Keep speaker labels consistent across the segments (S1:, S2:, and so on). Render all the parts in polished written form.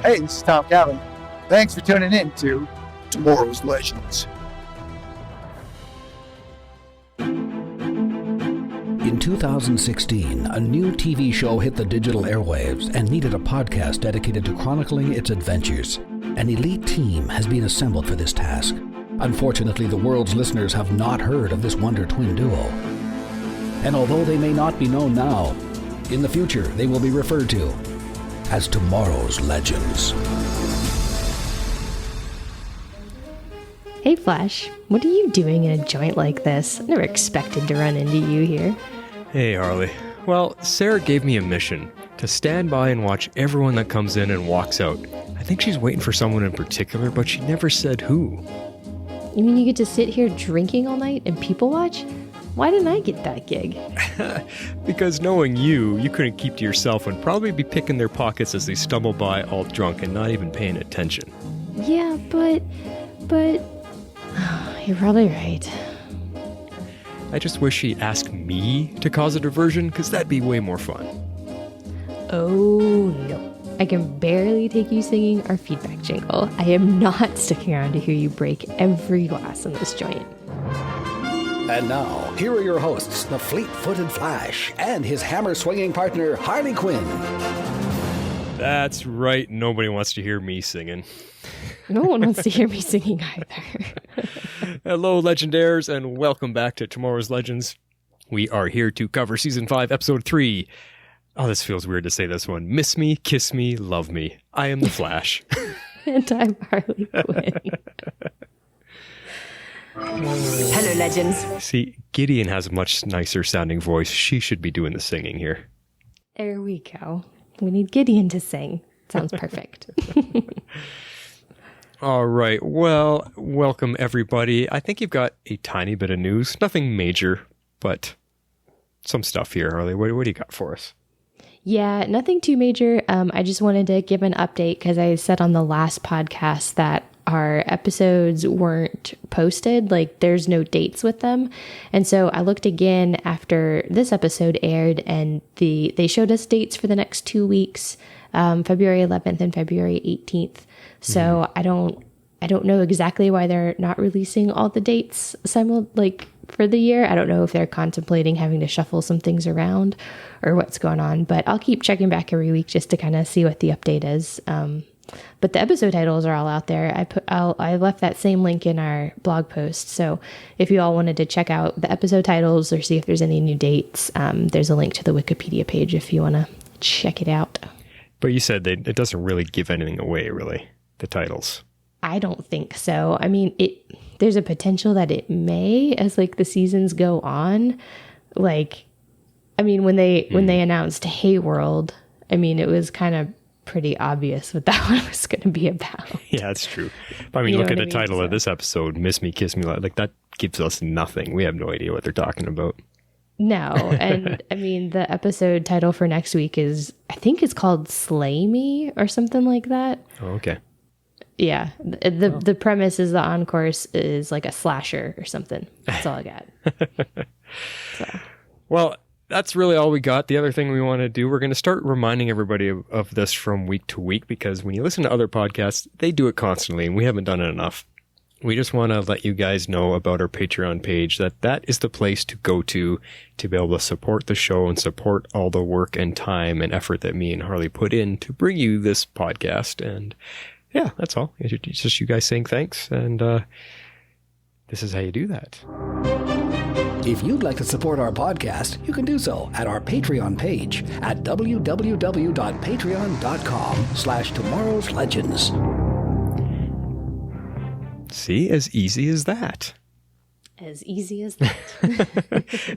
S1: Hey, this is Tom Calvin. Thanks for tuning in to Tomorrow's Legends.
S2: In 2016, a new TV show hit the digital airwaves and needed a podcast dedicated to chronicling its adventures. An elite team has been assembled for this task. Unfortunately, the world's listeners have not heard of this Wonder Twin duo. And although they may not be known now, in the future they will be referred to as Tomorrow's Legends.
S3: Hey Flash, what are you doing in a joint like this? I never expected to run into you here.
S4: Hey Harley. Well, Sarah gave me a mission to stand by and watch everyone that comes in and walks out. I think she's waiting for someone in particular, but she never said who.
S3: You mean you get to sit here drinking all night and people watch? Why didn't I get that gig?
S4: Because knowing you couldn't keep to yourself and probably be picking their pockets as they stumble by all drunk and not even paying attention.
S3: Yeah, but... You're probably right.
S4: I just wish she'd ask me to cause a diversion, because that'd be way more fun.
S3: Oh, no. I can barely take you singing our feedback jingle. I am not sticking around to hear you break every glass in this joint.
S2: And now, here are your hosts, the fleet-footed Flash and his hammer-swinging partner, Harley Quinn.
S4: That's right, nobody wants to hear me singing.
S3: No one wants to hear me singing either.
S4: Hello, Legendaires, and welcome back to Tomorrow's Legends. We are here to cover Season 5, Episode 3. Oh, this feels weird to say this one. Miss me, kiss me, love me. I am the Flash.
S3: And I'm Harley Quinn.
S5: Hello, Legends.
S4: See, Gideon has a much nicer sounding voice. She should be doing the singing here.
S3: There we go. We need Gideon to sing. Sounds perfect.
S4: All right. Well, welcome everybody. I think you've got a tiny bit of news. Nothing major, but some stuff here, Harley. What do you got for us?
S3: Yeah, nothing too major. I just wanted to give an update because I said on the last podcast that our episodes weren't posted, like there's no dates with them. And so I looked again after this episode aired and they showed us dates for the next 2 weeks, February 11th and February 18th. So I don't know exactly why they're not releasing all the dates for the year. I don't know if they're contemplating having to shuffle some things around or what's going on, but I'll keep checking back every week just to kind of see what the update is. But the episode titles are all out there. I left that same link in our blog post. So if you all wanted to check out the episode titles or see if there's any new dates, there's a link to the Wikipedia page if you want to check it out.
S4: But you said that it doesn't really give anything away, really, the titles.
S3: I don't think so. I mean, there's a potential that it may as like the seasons go on. Like, I mean, when they announced Hey World, I mean, it was kind of pretty obvious what that one was going to be about.
S4: Yeah, that's true. But I mean, look at the title of this episode, Miss Me, Kiss Me. Like, that gives us nothing. We have no idea what they're talking about.
S3: No. And I mean, the episode title for next week I think it's called Slay Me or something like that.
S4: Oh, okay.
S3: Yeah. The premise is the Encore is like a slasher or something. That's all I got. So.
S4: Well, that's really all we got. The other thing we want to do, we're going to start reminding everybody of this from week to week, because when you listen to other podcasts, they do it constantly and we haven't done it enough. We just want to let you guys know about our Patreon page, that is the place to go to be able to support the show and support all the work and time and effort that me and Harley put in to bring you this podcast. And yeah, that's all. It's just you guys saying thanks. And this is how you do that.
S2: If you'd like to support our podcast, you can do so at our Patreon page at www.patreon.com/tomorrowslegends.
S4: See, as easy as that.
S3: As easy as that.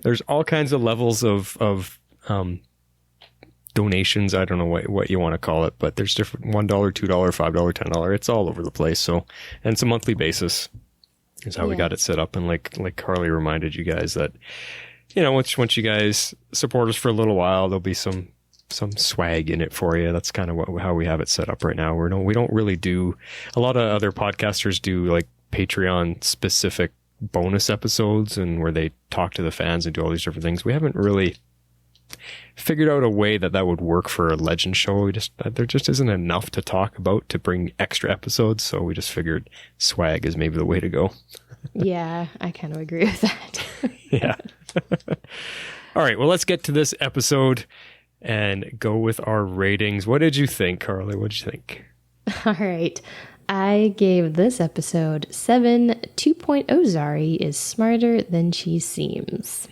S4: There's all kinds of levels of donations. I don't know what you want to call it, but there's different $1, $2, $5, $10. It's all over the place. So, and it's a monthly basis is how we got it set up. And like Harley reminded you guys that, you know, once you guys support us for a little while, there'll be some swag in it for you. That's kind of how we have it set up right now. We don't really do, a lot of other podcasters do like Patreon specific bonus episodes and where they talk to the fans and do all these different things. We haven't really figured out a way that would work for a Legend show. There just isn't enough to talk about to bring extra episodes, so we just figured swag is maybe the way to go.
S3: Yeah, I kind of agree with that.
S4: Yeah. All right, well, let's get to this episode and go with our ratings. What did you think, Carly? What did you think?
S3: All right. I gave this episode 7. 2.0 Zari is smarter than she seems.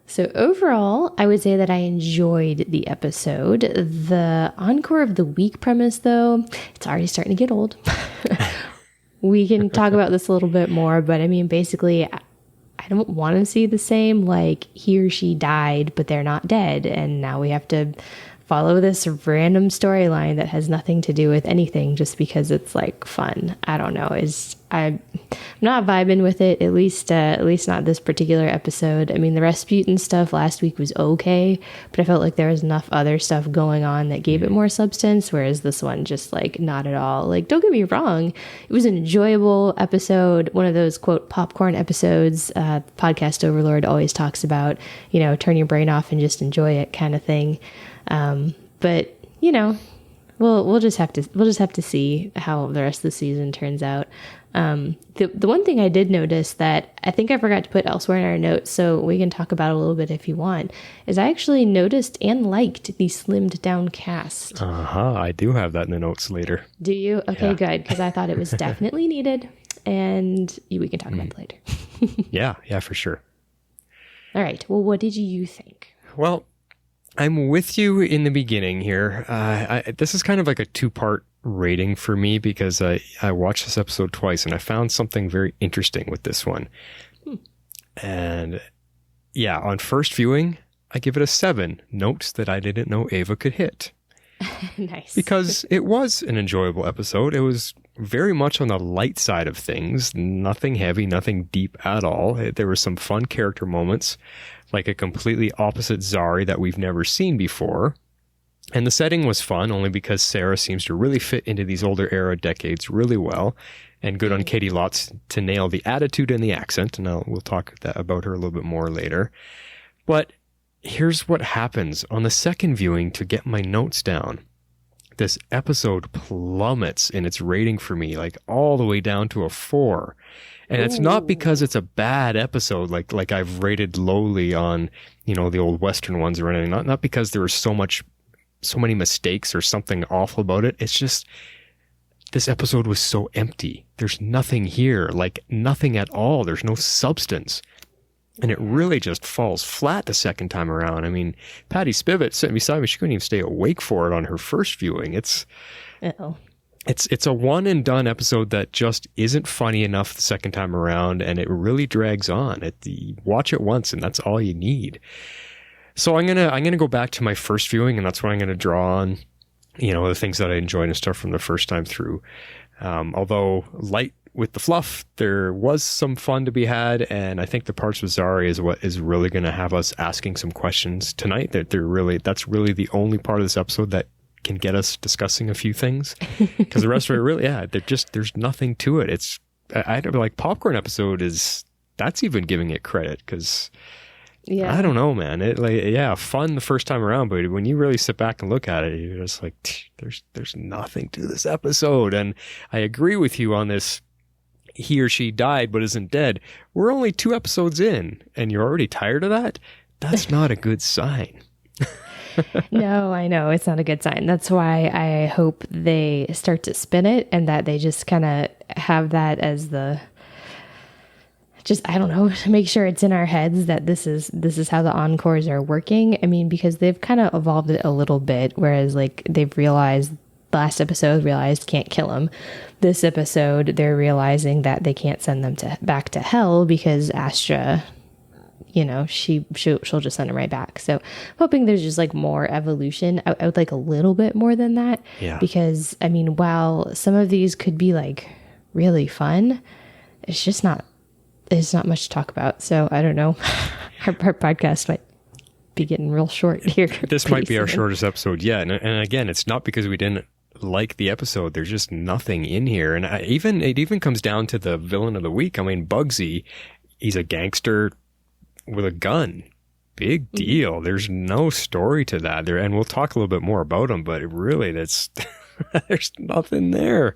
S3: So overall, I would say that I enjoyed the episode. The Encore of the Week premise, though, it's already starting to get old. We can talk about this a little bit more, but I mean, basically, I don't want to see the same, like, he or she died, but they're not dead, and now we have to follow this random storyline that has nothing to do with anything just because it's like fun. I don't know. I'm not vibing with it, at least not this particular episode. I mean, the Rasputin stuff last week was okay, but I felt like there was enough other stuff going on that gave it more substance, whereas this one just like not at all. Like, don't get me wrong, it was an enjoyable episode, one of those quote popcorn episodes Podcast Overlord always talks about, turn your brain off and just enjoy it kind of thing. But we'll just have to see how the rest of the season turns out. The one thing I did notice that I think I forgot to put elsewhere in our notes, so we can talk about it a little bit if you want, is I actually noticed and liked the slimmed down cast.
S4: I do have that in the notes later.
S3: Do you? Okay,
S4: Yeah.
S3: good, because I thought it was definitely needed, and we can talk about it later.
S4: Yeah, for sure.
S3: All right. Well, what did you think?
S4: Well, I'm with you in the beginning here. This is kind of like a two-part rating for me because I watched this episode twice and I found something very interesting with this one. And yeah, on first viewing, I give it a 7. Notes that I didn't know Ava could hit.
S3: Nice.
S4: Because it was an enjoyable episode. It was very much on the light side of things. Nothing heavy, nothing deep at all. There were some fun character moments, like a completely opposite Zari that we've never seen before. And the setting was fun only because Sarah seems to really fit into these older era decades really well. And good on Katie Lotz to nail the attitude and the accent. And we'll talk about her a little bit more later. But here's what happens. On the second viewing, to get my notes down, this episode plummets in its rating for me, like all the way down to a 4. And it's not because it's a bad episode, like I've rated lowly on, the old Western ones or anything. Not because there was so many mistakes or something awful about it. It's just this episode was so empty. There's nothing here, like nothing at all. There's no substance. And it really just falls flat the second time around. I mean, Patty Spivot sitting beside me, she couldn't even stay awake for it on her first viewing. It's a one and done episode that just isn't funny enough the second time around, and it really drags on. You watch it once and that's all you need. So I'm gonna go back to my first viewing, and that's what I'm gonna draw on, the things that I enjoyed and stuff from the first time through. Although light with the fluff, there was some fun to be had, and I think the parts with Zari is what is really going to have us asking some questions tonight. That's really the only part of this episode that can get us discussing a few things, because the rest of it really, there's nothing to it. I don't like popcorn episode that's even giving it credit, because I don't know, man. Fun the first time around, but when you really sit back and look at it, you're just like, there's nothing to this episode. And I agree with you on this. He or she died but isn't dead. We're only 2 episodes in, and you're already tired of that? That's not a good sign.
S3: No, I know. It's not a good sign. That's why I hope they start to spin it, and that they just kind of have that as I don't know, to make sure it's in our heads that this is how the encores are working. I mean, because they've kind of evolved it a little bit, whereas like they've realized, last episode realized can't kill them. This episode, they're realizing that they can't send them back to hell because Astra, she'll just send them right back. So I'm hoping there's just like more evolution. I would like a little bit more than that.
S4: Yeah.
S3: Because I mean, while some of these could be like really fun, it's not much to talk about. So I don't know. Our podcast might be getting real short here.
S4: This might be our shortest episode yet. And again, it's not because we didn't like the episode. There's just nothing in here. And it even comes down to the villain of the week. I mean, Bugsy, he's a gangster with a gun. big deal. There's no story to that there, and we'll talk a little bit more about them, but really that's there's nothing there.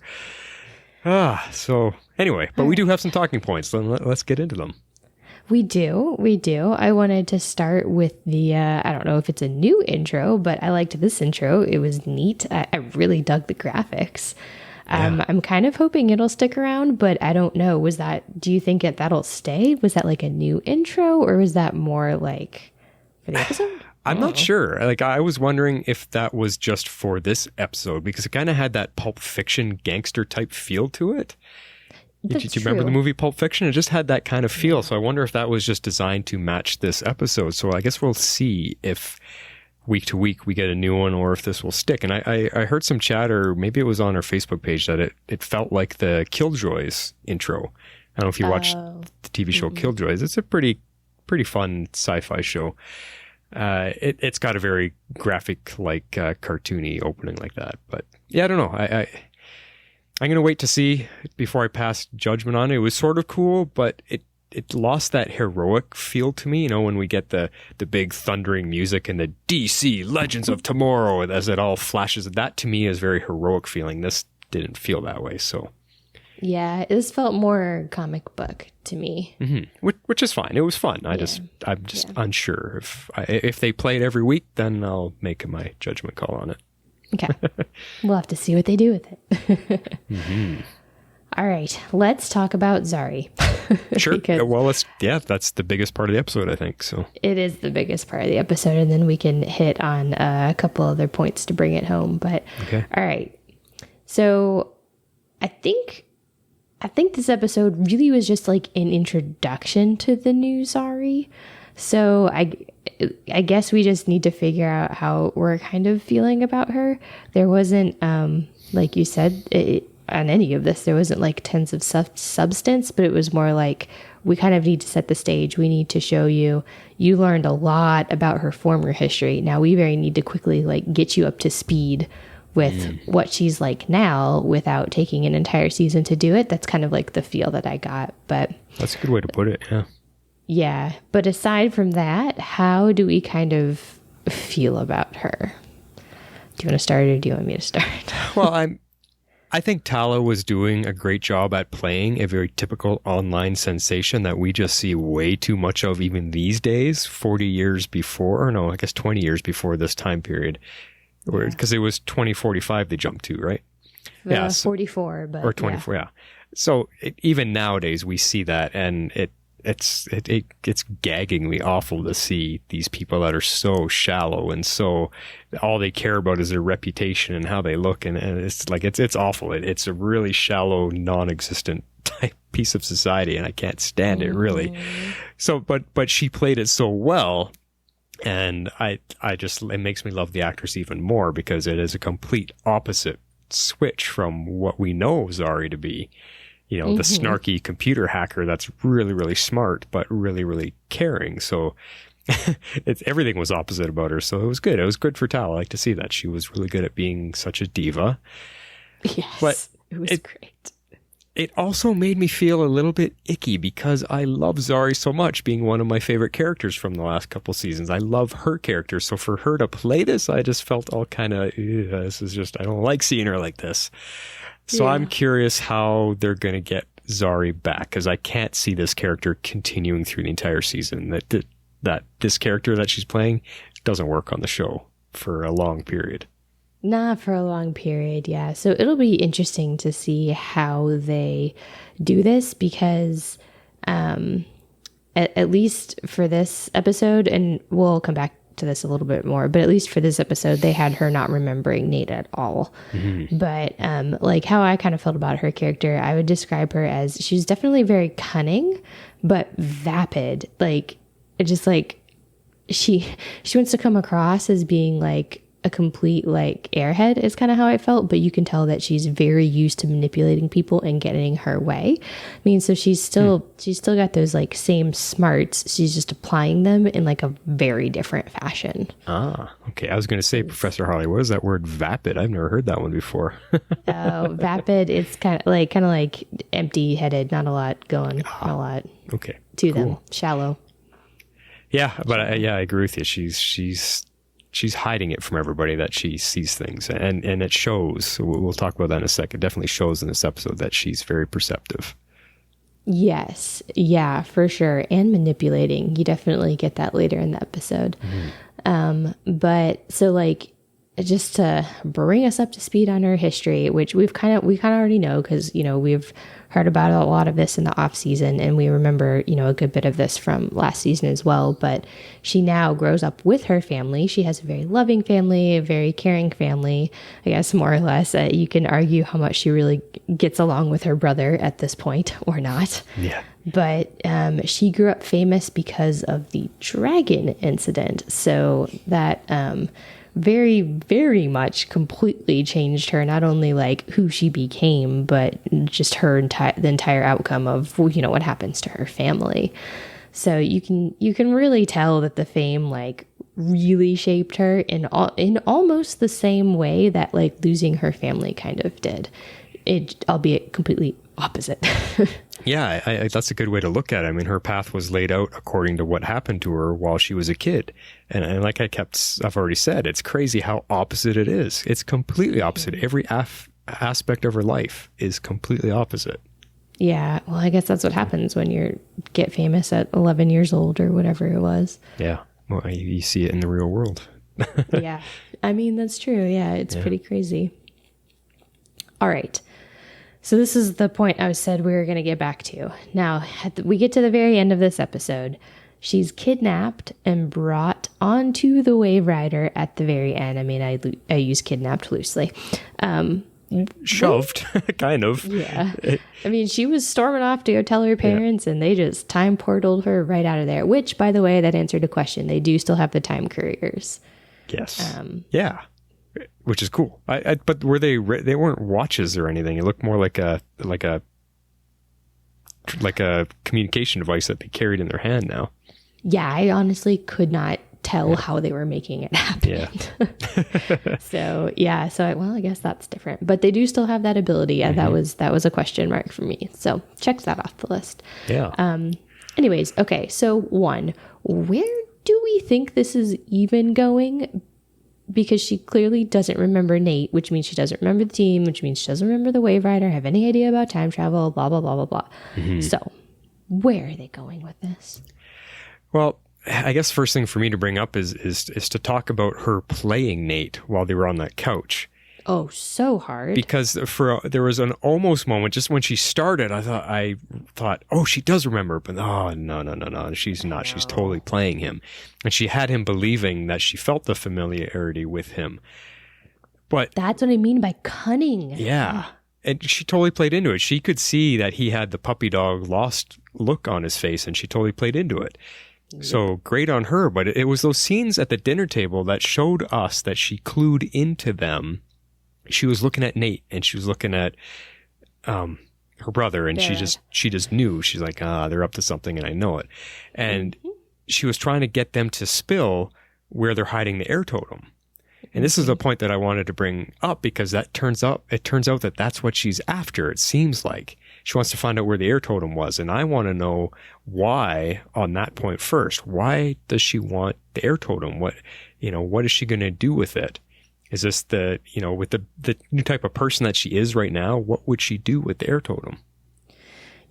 S4: So anyway, but we do have some talking points. So let's get into them.
S3: We do. I wanted to start with the, I don't know if it's a new intro, but I liked this intro. It was neat. I really dug the graphics. I'm kind of hoping it'll stick around, but I don't know. Do you think that'll stay? Was that like a new intro, or was that more like for the episode?
S4: I'm not sure. Like, I was wondering if that was just for this episode, because it kind of had that Pulp Fiction gangster type feel to it. Do you remember the movie Pulp Fiction? It just had that kind of feel. So I wonder if that was just designed to match this episode. So I guess we'll see if week to week we get a new one, or if this will stick. And I heard some chatter, maybe it was on our Facebook page, that it felt like the Killjoys intro. I don't know if you watched the TV show Killjoys. It's a pretty fun sci-fi show. It's got a very graphic, like cartoony opening like that. But yeah, I don't know. I'm going to wait to see before I pass judgment on it. It was sort of cool, but it lost that heroic feel to me. You know, when we get the big thundering music and the DC Legends of Tomorrow as it all flashes, that to me is very heroic feeling. This didn't feel that way. So
S3: yeah, this felt more comic book to me.
S4: Mm-hmm. Which is fine. It was fun. I'm just unsure if they play it every week, then I'll make my judgment call on it.
S3: Okay. We'll have to see what they do with it. Mm-hmm. All right. Let's talk about Zari.
S4: Sure. Well, that's the biggest part of the episode, I think. So
S3: it is the biggest part of the episode, and then we can hit on a couple other points to bring it home. But okay. All right. So I think this episode really was just like an introduction to the new Zari. So I guess we just need to figure out how we're kind of feeling about her. There wasn't, like you said, on any of this, there wasn't like tons of substance, but it was more like, we kind of need to set the stage. We need to show you learned a lot about her former history. Now we very need to quickly like get you up to speed with what she's like now without taking an entire season to do it. That's kind of like the feel that I got, but
S4: that's a good way to put it. Yeah.
S3: Yeah, but aside from that, how do we kind of feel about her? Do you want to start, or do you want me to start?
S4: Well, I think Tala was doing a great job at playing a very typical online sensation that we just see way too much of even these days, 40 years before, or no, I guess 20 years before this time period, because it was 2045 they jumped to, right?
S3: 44, but
S4: or 24, yeah. So even nowadays we see that, and it's gaggingly awful to see these people that are so shallow and so all they care about is their reputation and how they look, and it's like it's awful. It's a really shallow, non-existent type piece of society, and I can't stand it really. So, but she played it so well, and it makes me love the actress even more, because it is a complete opposite switch from what we know Zari to be. You know, the snarky computer hacker that's really, really smart, but really, really caring. So everything was opposite about her. So it was good. It was good for Tal. I like to see that. She was really good at being such a diva.
S3: Yes, but it was great.
S4: It also made me feel a little bit icky, because I love Zari so much, being one of my favorite characters from the last couple seasons. I love her character. So for her to play this, I just felt all kind of, this is just, I don't like seeing her like this. So I'm curious how they're going to get Zari back, because I can't see this character continuing through the entire season. That this character that she's playing doesn't work on the show for a long period.
S3: Not for a long period, yeah. So it'll be interesting to see how they do this, because at least for this episode, and we'll come back to this a little bit more, but at least for this episode, they had her not remembering Nate at all. But like how I kind of felt about her character, I would describe her as, she's definitely very cunning, but vapid. Like, it just like she wants to come across as being like a complete like airhead is kind of how I felt, but you can tell that she's very used to manipulating people and getting her way. I mean, so she's still got those like same smarts. She's just applying them in like a very different fashion.
S4: Ah, okay. I was going to say, Professor Holly, what is that word vapid? I've never heard that one before.
S3: Oh, vapid. It's kind of like empty headed, not a lot going, not a lot
S4: okay,
S3: to them, shallow.
S4: Yeah, but I agree with you. She's hiding it from everybody that she sees things, and it shows. We'll talk about that in a second. It definitely shows in this episode that she's very perceptive.
S3: Yes. Yeah, for sure. And manipulating. You definitely get that later in the episode. But so like, just to bring us up to speed on her history, which we kind of already know, because, you know, we've heard about a lot of this in the off season, and we remember, you know, a good bit of this from last season as well. But she now grows up with her family. She has a very loving family, a very caring family, I guess, more or less. You can argue how much she really gets along with her brother at this point or not.
S4: Yeah.
S3: But she grew up famous because of the dragon incident. So that very, very much completely changed her, not only like who she became, but just her the entire outcome of, you know, what happens to her family. So you can really tell that the fame like really shaped her in almost the same way that like losing her family kind of did. It, albeit completely opposite.
S4: Yeah, I that's a good way to look at it. I mean, her path was laid out according to what happened to her while she was a kid. And like I've already said, it's crazy how opposite it is. It's completely opposite. Every aspect of her life is completely opposite.
S3: Yeah, well, I guess that's what happens when you get famous at 11 years old or whatever it was.
S4: Yeah, well, you see it in the real world.
S3: Yeah, I mean, that's true. Yeah, it's pretty crazy. All right. So this is the point I said we were going to get back to. Now, we get to the very end of this episode. She's kidnapped and brought onto the Wave Rider at the very end. I mean, I use kidnapped loosely.
S4: Shoved, kind of.
S3: Yeah. I mean, she was storming off to go tell her parents, and they just time portaled her right out of there. Which, by the way, that answered a question. They do still have the time couriers.
S4: Yes. Yeah. Which is cool. But were they weren't watches or anything. It looked more like a communication device that they carried in their hand now.
S3: Yeah, I honestly could not tell how they were making it happen.
S4: Yeah.
S3: I guess that's different. But they do still have that ability. Yeah, that was a question mark for me. So check that off the list.
S4: Yeah.
S3: Anyways, okay. So one, where do we think this is even going? Because she clearly doesn't remember Nate, which means she doesn't remember the team, which means she doesn't remember the Wave Rider, have any idea about time travel, blah, blah, blah, blah, blah. So where are they going with this?
S4: Well, I guess first thing for me to bring up is to talk about her playing Nate while they were on that couch.
S3: Oh, so hard.
S4: Because there was an almost moment just when she started. I thought, oh, she does remember, but no, she's not. She's totally playing him, and she had him believing that she felt the familiarity with him. But
S3: that's what I mean by cunning.
S4: Yeah, and she totally played into it. She could see that he had the puppy dog lost look on his face, and she totally played into it. So great on her. But it was those scenes at the dinner table that showed us that she clued into them. She was looking at Nate, and she was looking at her brother, and
S3: Behrad.
S4: she just knew. She's like, they're up to something, and I know it. And she was trying to get them to spill where they're hiding the air totem. And this is the point that I wanted to bring up, because it turns out that that's what she's after. It seems like she wants to find out where the air totem was, and I want to know why on that point first. Why does she want the air totem? What is she going to do with it? Is this with the new type of person that she is right now, what would she do with the air totem?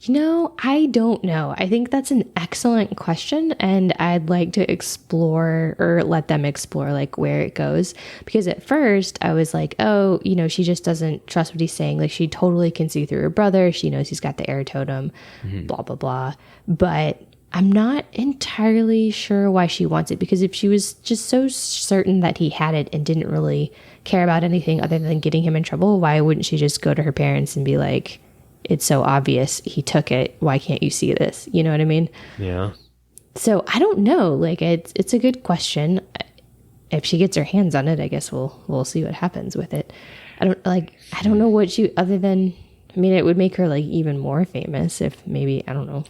S3: I don't know. I think that's an excellent question, and I'd like to explore, or let them explore, like where it goes. Because at first I was like, oh, she just doesn't trust what he's saying. Like, she totally can see through her brother. She knows he's got the air totem, blah, blah, blah. But I'm not entirely sure why she wants it, because if she was just so certain that he had it and didn't really care about anything other than getting him in trouble, why wouldn't she just go to her parents and be like, it's so obvious he took it, why can't you see this? You know what I mean?
S4: Yeah.
S3: So I don't know. Like, it's a good question. If she gets her hands on it, I guess we'll see what happens with it. I don't know what other than, it would make her like even more famous if maybe, I don't know,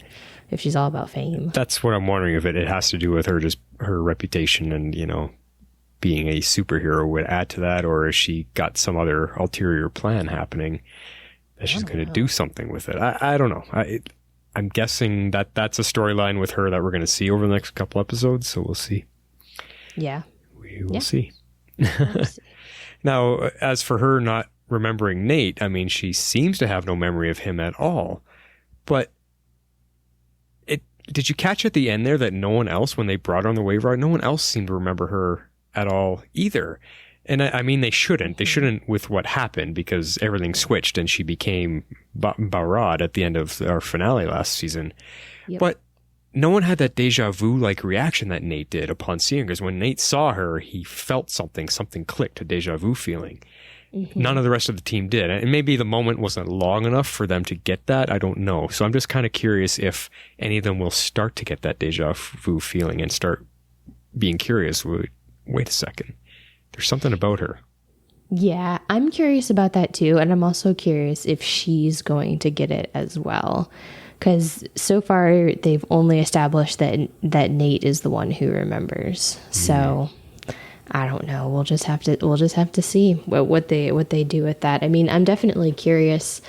S3: if she's all about fame.
S4: That's what I'm wondering, if it has to do with her, just her reputation and, being a superhero would add to that, or if she got some other ulterior plan happening that she's going to do something with it. I don't know. I'm guessing that that's a storyline with her that we're going to see over the next couple episodes. So we'll see.
S3: Yeah.
S4: We will see. Now, as for her not remembering Nate, I mean, she seems to have no memory of him at all. But did you catch at the end there that no one else, when they brought her on the wave ride, no one else seemed to remember her at all either? And I mean, they shouldn't. They shouldn't with what happened, because everything switched and she became Behrad at the end of our finale last season.
S3: Yep.
S4: But no one had that deja vu-like reaction that Nate did upon seeing her, because when Nate saw her, he felt something clicked, a deja vu feeling. Mm-hmm. None of the rest of the team did. And maybe the moment wasn't long enough for them to get that. I don't know. So I'm just kind of curious if any of them will start to get that deja vu feeling and start being curious. Wait a second. There's something about her.
S3: Yeah, I'm curious about that too. And I'm also curious if she's going to get it as well. Because so far they've only established that Nate is the one who remembers. So I don't know. We'll just have to see what they do with that. I mean, I'm definitely curious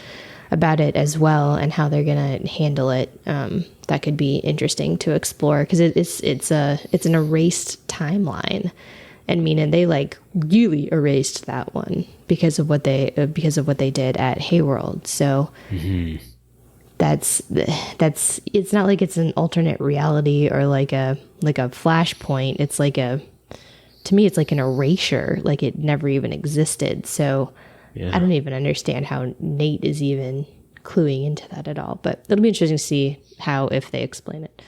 S3: about it as well and how they're gonna handle it. That could be interesting to explore, because it's an erased timeline. And they like really erased that one because of what they did at Hayworld. So that's it's not like it's an alternate reality or like a flashpoint. It's like to me, it's like an erasure, like it never even existed. So I don't even understand how Nate is even cluing into that at all. But it'll be interesting to see if they explain it.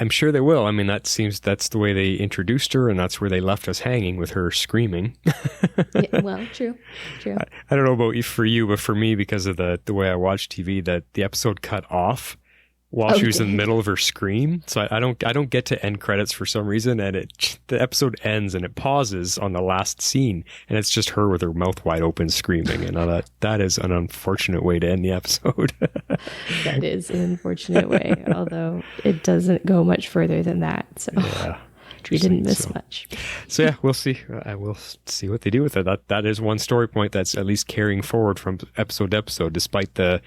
S4: I'm sure they will. I mean, that's the way they introduced her, and that's where they left us hanging with her screaming.
S3: Yeah, well, true.
S4: I don't know about for you, but for me, because of the way I watch TV, that the episode cut off while she was in the middle of her scream. So I don't get to end credits for some reason, and the episode ends and it pauses on the last scene, and it's just her with her mouth wide open screaming. And that is an unfortunate way to end the episode.
S3: That is an unfortunate way, although it doesn't go much further than that. So you didn't miss much.
S4: So yeah, we'll see. I will see what they do with it. That is one story point that's at least carrying forward from episode to episode, despite the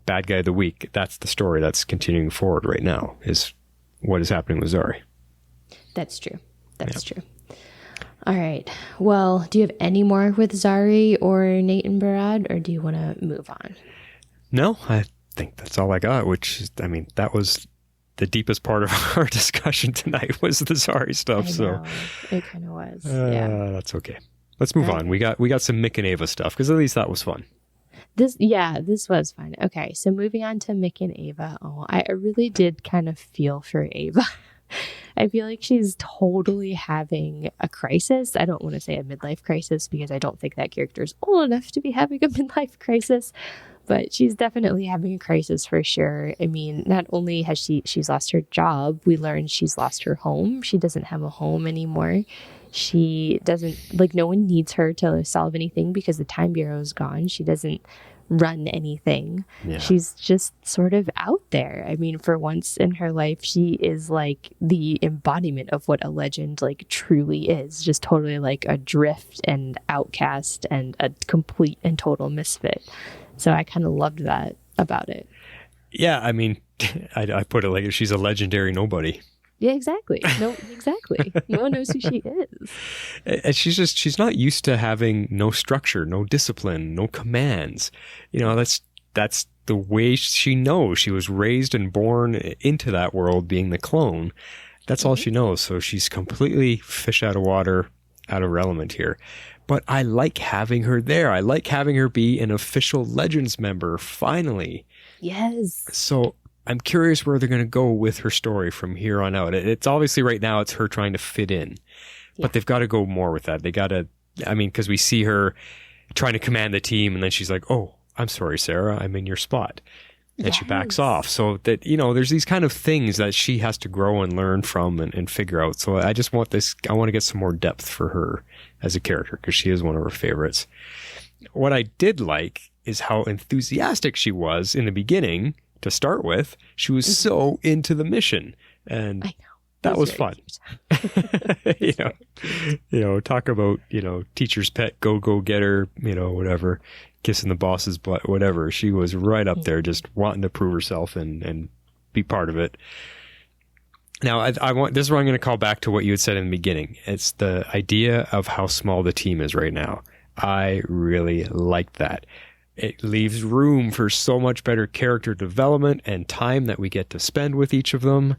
S4: bad guy of the week. That's the story that's continuing forward right now, is what is happening with Zari.
S3: That's true. That's true. All right. Well, do you have any more with Zari or Nate and Behrad, or do you want to move on?
S4: No, I think that's all I got, which is, that was the deepest part of our discussion tonight, was the Zari stuff. So
S3: it kind of was. Yeah.
S4: That's okay. Let's move on. We got some Mick and Ava stuff, because at least that was fun.
S3: This was fun. Okay, so moving on to Mick and Ava. Oh, I really did kind of feel for Ava. I feel like she's totally having a crisis. I don't want to say a midlife crisis, because I don't think that character is old enough to be having a midlife crisis, but she's definitely having a crisis for sure. I mean, not only has she's lost her job, we learned she's lost her home. She doesn't have a home anymore. She doesn't, no one needs her to solve anything because the Time Bureau is gone. She doesn't run anything. Yeah. She's just sort of out there. I mean, for once in her life, she is like the embodiment of what a legend truly is. Just totally adrift and outcast and a complete and total misfit. So I kind of loved that about it. Yeah,
S4: I mean, I put it like she's a legendary nobody.
S3: Yeah, exactly. No, exactly. No one knows who she is.
S4: And she's not used to having no structure, no discipline, no commands. That's the way she knows. She was raised and born into that world, being the clone. That's all she knows. So she's completely fish out of water, out of her element here. But I like having her there. I like having her be an official Legends member, finally.
S3: Yes.
S4: So I'm curious where they're going to go with her story from here on out. It's obviously right now it's her trying to fit in, but they've got to go more with that. They got to, because we see her trying to command the team, and then she's like, "Oh, I'm sorry, Sarah, I'm in your spot." And she backs off. So that, there's these kind of things that she has to grow and learn from and figure out. So I just want I want to get some more depth for her as a character, because she is one of her favorites. What I did like is how enthusiastic she was in the beginning. To start with, she was so into the mission, and that was fun. Talk about, teacher's pet, go getter, whatever, kissing the boss's butt, whatever. She was right up there just wanting to prove herself and be part of it. Now, I want, this is where I'm going to call back to what you had said in the beginning. It's the idea of how small the team is right now. I really like that. It leaves room for so much better character development and time that we get to spend with each of them.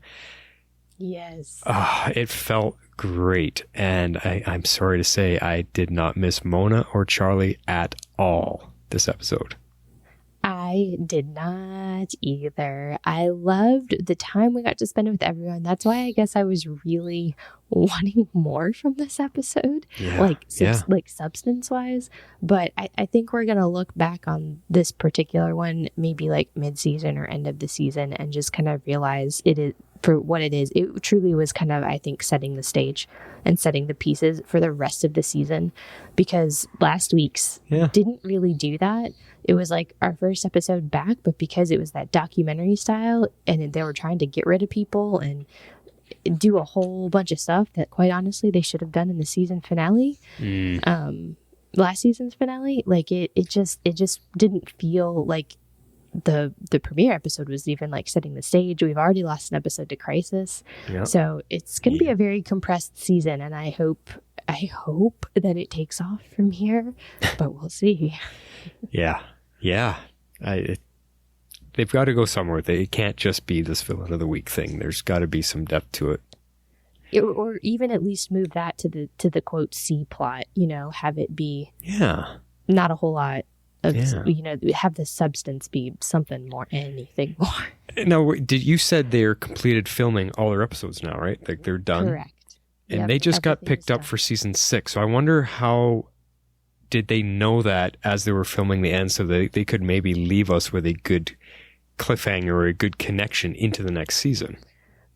S3: Yes.
S4: It felt great. And I'm sorry to say I did not miss Mona or Charlie at all this episode.
S3: I did not either. I loved the time we got to spend with everyone. That's why I guess I was really wanting more from this episode, like substance wise. But I think we're going to look back on this particular one, maybe like mid-season or end of the season, and just kind of realize it is for what it is. It truly was kind of, I think, setting the stage and setting the pieces for the rest of the season, because last week's didn't really do that. It was like our first episode back, but because it was that documentary style and they were trying to get rid of people and do a whole bunch of stuff that quite honestly they should have done in the season finale, last season's finale, like it just didn't feel like the premiere episode was even like setting the stage. We've already lost an episode to Crisis. So it's going to be a very compressed season, and I hope that it takes off from here, but we'll see.
S4: They've got to go somewhere. It can't just be this villain of the week thing. There's got to be some depth to it.
S3: Or even at least move that to the quote C plot, have it be not a whole lot of, have the substance be something more, anything more.
S4: Now, you said they're completed filming all their episodes now, right? Like they're done?
S3: Correct.
S4: And they just got picked up for season 6. So I wonder how did they know that as they were filming the end so that they could maybe leave us with a good cliffhanger or a good connection into the next season?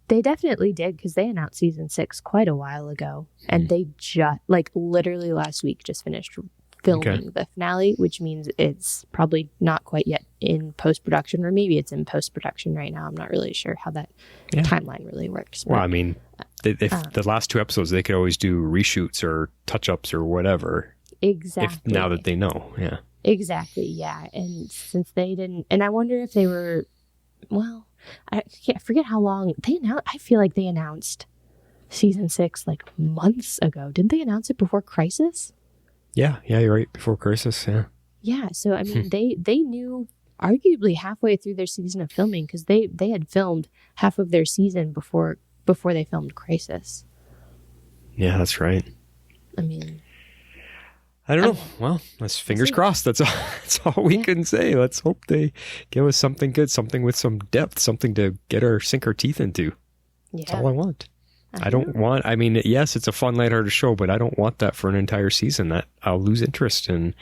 S3: They definitely did, because they announced season 6 quite a while ago. And they just, like literally last week, just finished filming the finale, which means it's probably not quite yet in post-production, or maybe it's in post-production right now. I'm not really sure how that timeline really works.
S4: Well, I mean, if the last 2 episodes, they could always do reshoots or touch-ups or whatever.
S3: Exactly.
S4: Now that they know,
S3: Exactly, yeah. And since they didn't, and I wonder if they were, well, I forget how long they announced. I feel like they announced season 6 like months ago. Didn't they announce it before Crisis?
S4: Yeah, you're right. Before Crisis,
S3: Yeah, so I mean, they knew arguably halfway through their season of filming, because they had filmed half of their season before they filmed Crisis. Yeah,
S4: that's right.
S3: I mean,
S4: I don't know. Well, let's fingers crossed. That's all we can say. Let's hope they give us something good, something with some depth, something to sink our teeth into. That's all I want. I mean, yes, it's a fun, lighthearted show, but I don't want that for an entire season. That I'll lose interest in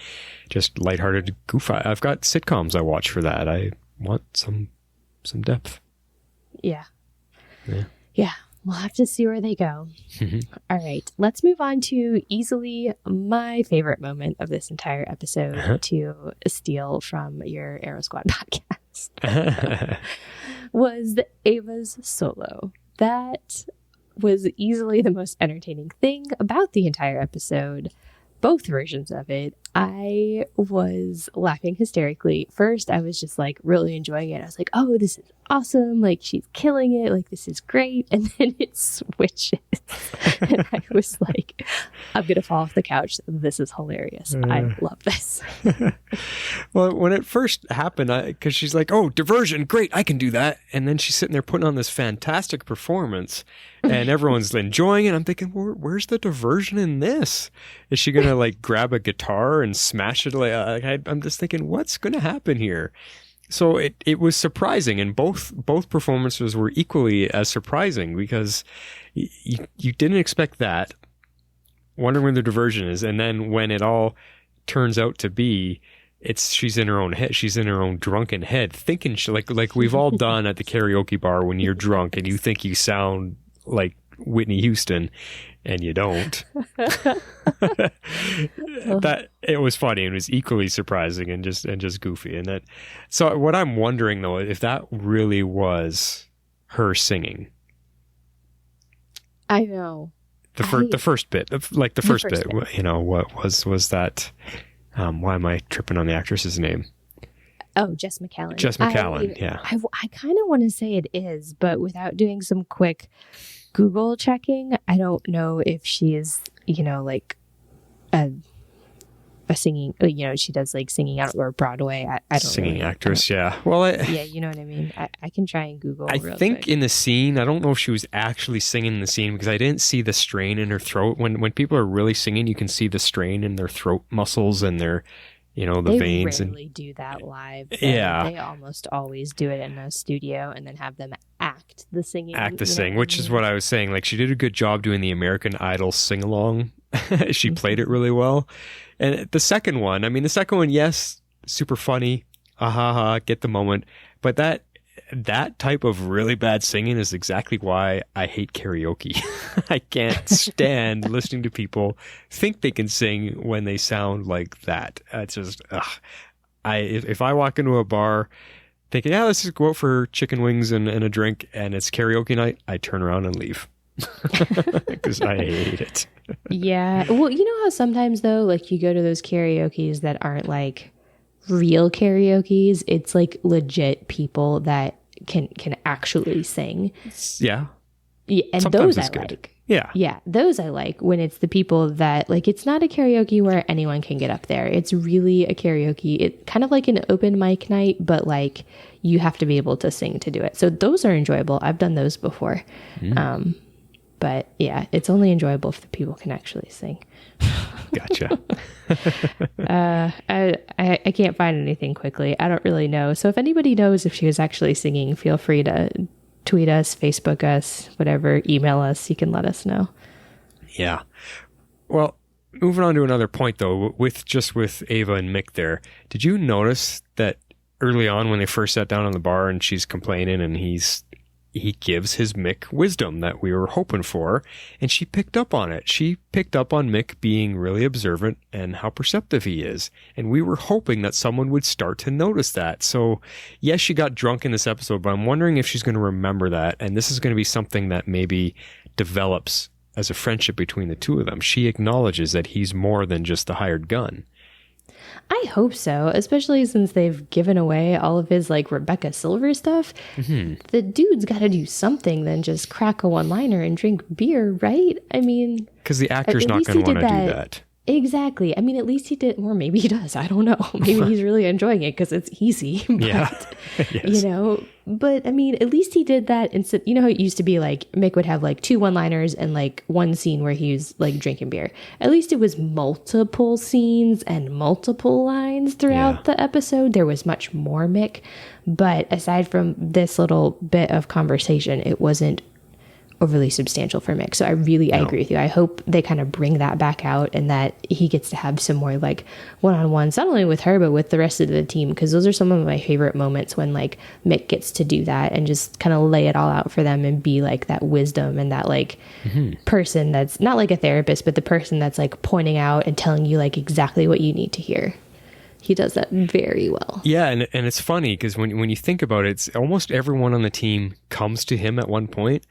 S4: just lighthearted goof. I've got sitcoms I watch for that. I want some depth.
S3: Yeah. We'll have to see where they go. All right. Let's move on to easily my favorite moment of this entire episode to steal from your Aero Squad podcast was Ava's solo. That was easily the most entertaining thing about the entire episode. Both versions of it. I was laughing hysterically. First, I was just like really enjoying it. I was like, oh, this is awesome. Like, she's killing it. Like, this is great. And then it switches. And I was like, I'm going to fall off the couch. This is hilarious. I love this.
S4: Well, when it first happened, because she's like, oh, diversion. Great. I can do that. And then she's sitting there putting on this fantastic performance and everyone's enjoying it. I'm thinking, where's the diversion in this? Is she going to like grab a guitar and smash it? I'm just thinking, what's going to happen here? So it was surprising, and both performances were equally as surprising, because you didn't expect that, wondering where the diversion is, and then when it all turns out to be, she's in her own head, she's in her own drunken head, thinking like we've all done at the karaoke bar when you're drunk and you think you sound like Whitney Houston and you don't. That it was funny and was equally surprising and just goofy. And that, so what I'm wondering though, if that really was her singing,
S3: I know.
S4: The first bit, like the first bit, you know, what was that? Why am I tripping on the actress's name?
S3: Oh, Jess McCallan.
S4: Jess McCallan, yeah.
S3: I kind of want to say it is, but without doing some quick Google checking, I don't know if she is, you know, like a singing, you know, she does like singing out or Broadway. I don't
S4: singing
S3: really,
S4: actress, yeah. Well,
S3: yeah, you know what I mean. I can try and Google.
S4: I think
S3: quick.
S4: in the scene, I don't know if she was actually singing in the scene because I didn't see the strain in her throat. When people are really singing, you can see the strain in their throat muscles and their, you know, the veins.
S3: They rarely do that live.
S4: Yeah,
S3: they almost always do it in a studio and then have them act the singing.
S4: Which is what I was saying. Like she did a good job doing the American Idol sing along. She played it really well. And the second one, yes, super funny, get the moment. But that type of really bad singing is exactly why I hate karaoke. I can't stand listening to people think they can sing when they sound like that. It's just, if I walk into a bar thinking, yeah, let's just go out for chicken wings and a drink, and it's karaoke night, I turn around and leave. Because I hate it.
S3: Yeah. Well, you know how sometimes though, like you go to those karaoke's that aren't like real karaoke's, it's like legit people that can actually sing.
S4: Yeah.
S3: Yeah, and
S4: sometimes
S3: those
S4: it's
S3: I
S4: good.
S3: like.
S4: Yeah.
S3: Yeah, those I like when it's the people that like it's not a karaoke where anyone can get up there. It's really a karaoke. It's kind of like an open mic night, but like you have to be able to sing to do it. So those are enjoyable. I've done those before. But yeah, it's only enjoyable if the people can actually sing.
S4: Gotcha.
S3: I can't find anything quickly. I don't really know. So if anybody knows if she was actually singing, feel free to tweet us, Facebook us, whatever, email us. You can let us know.
S4: Yeah. Well, moving on to another point though, with Ava and Mick there, did you notice that early on when they first sat down on the bar and she's complaining and he gives his Mick wisdom that we were hoping for, and she picked up on it. She picked up on Mick being really observant and how perceptive he is. And we were hoping that someone would start to notice that. So yes, she got drunk in this episode, but I'm wondering if she's going to remember that. And this is going to be something that maybe develops as a friendship between the two of them. She acknowledges that he's more than just the hired gun.
S3: I hope so, especially since they've given away all of his like Rebecca Silver stuff. Mm-hmm. The dude's got to do something than just crack a one-liner and drink beer, right? I mean,
S4: because the actor's not going to want to do that.
S3: Exactly. I mean, at least he did, or maybe he does. I don't know. Maybe he's really enjoying it because it's easy. But,
S4: yeah. Yes.
S3: You know, but I mean, at least he did that instead. You know how it used to be like Mick would have like 2 one-liners and like one scene where he was like drinking beer. At least it was multiple scenes and multiple lines throughout the episode. There was much more Mick. But aside from this little bit of conversation, it wasn't overly substantial for Mick. So I agree with you. I hope they kind of bring that back out and that he gets to have some more like one-on-ones, not only with her, but with the rest of the team. Cause those are some of my favorite moments when like Mick gets to do that and just kind of lay it all out for them and be like that wisdom and that like person that's not like a therapist, but the person that's like pointing out and telling you like exactly what you need to hear. He does that very well.
S4: Yeah, and it's funny because when you think about it, it's almost everyone on the team comes to him at one point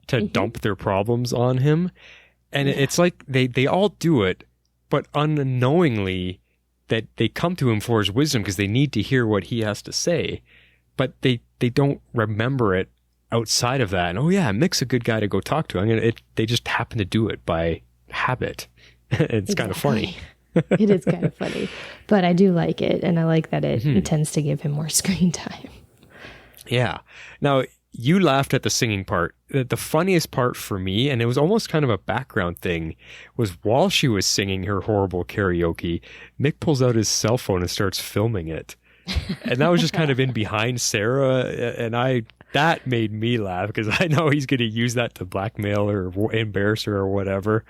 S4: to dump their problems on him. And it's like they all do it, but unknowingly that they come to him for his wisdom because they need to hear what he has to say. But they don't remember it outside of that. And Mick's a good guy to go talk to. I mean, they just happen to do it by habit. It's kind of funny.
S3: It is kind of funny. But I do like it. And I like that it tends to give him more screen time.
S4: Yeah. Now, you laughed at the singing part. The funniest part for me, and it was almost kind of a background thing, was while she was singing her horrible karaoke, Mick pulls out his cell phone and starts filming it. And that was just kind of in behind Sarah. And that made me laugh because I know he's going to use that to blackmail her or embarrass her or whatever.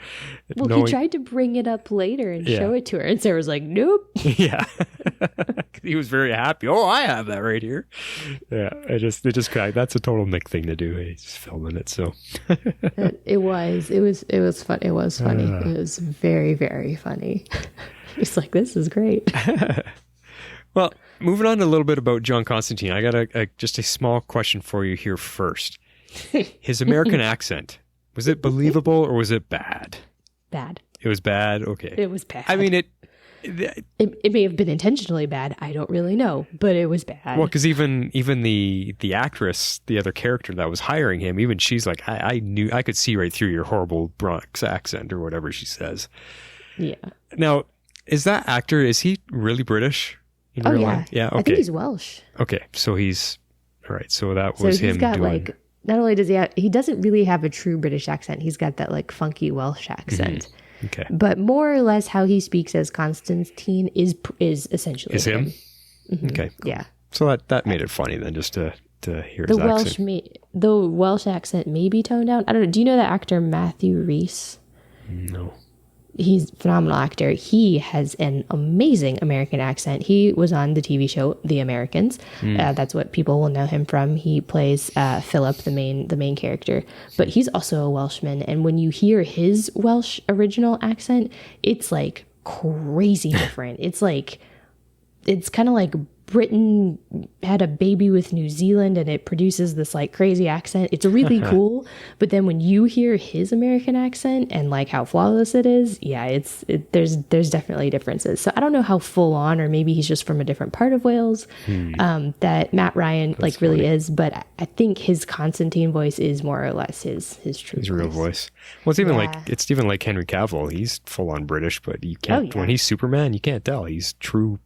S3: Well, he tried to bring it up later and show it to her. And Sarah was like, nope.
S4: Yeah. He was very happy. Oh, I have that right here. Yeah. It just that's a total Mick thing to do. He's just filming it. So
S3: it was fun. It was funny. It was very, very funny. He's like, this is great.
S4: Well, moving on a little bit about John Constantine, I got just a small question for you here first. His American accent, Was it believable or was it bad?
S3: Bad.
S4: It was bad? Okay.
S3: It was bad.
S4: I mean,
S3: it may have been intentionally bad. I don't really know, but it was bad.
S4: Well, because even the actress, the other character that was hiring him, even she's like, I knew, I could see right through your horrible Bronx accent or whatever she says.
S3: Yeah.
S4: Now, is that actor, is he really British? In real life? Yeah. Okay.
S3: I think he's Welsh.
S4: Okay. So he's, all right. So that was him
S3: he's got
S4: doing...
S3: like, not only does he doesn't really have a true British accent. He's got that like funky Welsh accent.
S4: Okay.
S3: But more or less how he speaks as Constantine is essentially
S4: Is him?
S3: Mm-hmm.
S4: Okay. Cool.
S3: Yeah.
S4: So that made it funny then, just to hear
S3: The
S4: his accent.
S3: The Welsh accent may be toned down. I don't know. Do you know the actor Matthew Rhys?
S4: No.
S3: He's a phenomenal actor. He has an amazing American accent. He was on the TV show The Americans. That's what people will know him from. He plays Philip, the main character. But he's also a Welshman. And when you hear his Welsh original accent, it's like crazy different. It's kind of like Britain had a baby with New Zealand and it produces this like crazy accent. It's really cool. But then when you hear his American accent and like how flawless it is, yeah, there's definitely differences. So I don't know how full on, or maybe he's just from a different part of Wales, that Matt Ryan really is. But I think his Constantine voice is more or less his true
S4: his real voice. Well, it's even like Henry Cavill. He's full on British, but you can't, when he's Superman, you can't tell. He's true,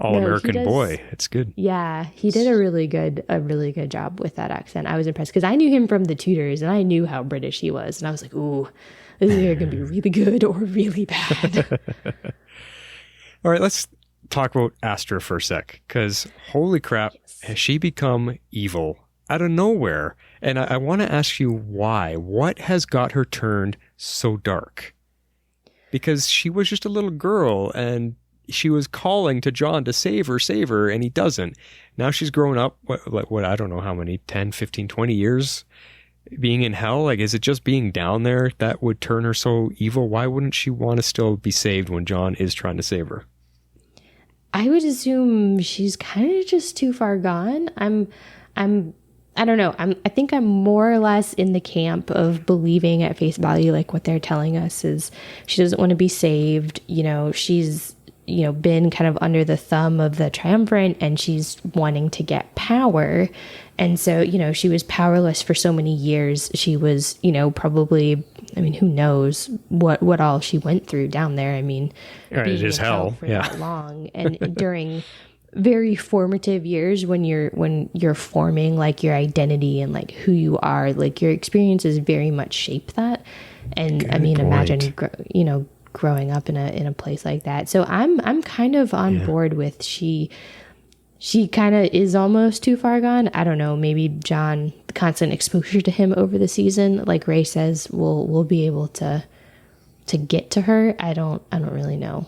S4: all-American boy. It's good.
S3: Yeah, he did a really good job with that accent. I was impressed because I knew him from The Tudors and I knew how British he was. And I was like, ooh, this is either going to be really good or really bad.
S4: All right, let's talk about Astra for a sec, because holy crap, has she become evil out of nowhere? And I want to ask you why. What has got her turned so dark? Because she was just a little girl and she was calling to John to save her, and he doesn't. Now she's grown up, what I don't know how many, 10, 15, 20 years being in hell? Like, is it just being down there that would turn her so evil? Why wouldn't she want to still be saved when John is trying to save her?
S3: I would assume she's kind of just too far gone. I don't know. I think I'm more or less in the camp of believing at face value, like what they're telling us is she doesn't want to be saved. She's been kind of under the thumb of the triumvirate and she's wanting to get power. And so, she was powerless for so many years. She was, probably, who knows what all she went through down there. It
S4: is hell
S3: for that long. And during very formative years when you're forming like your identity and like who you are, like your experiences very much shape that. And
S4: Good point.
S3: Imagine, growing up in a place like that. So I'm kind of on board with she kind of is almost too far gone. I don't know, maybe John, the constant exposure to him over the season, like Ray says, we'll be able to get to her. I don't really know.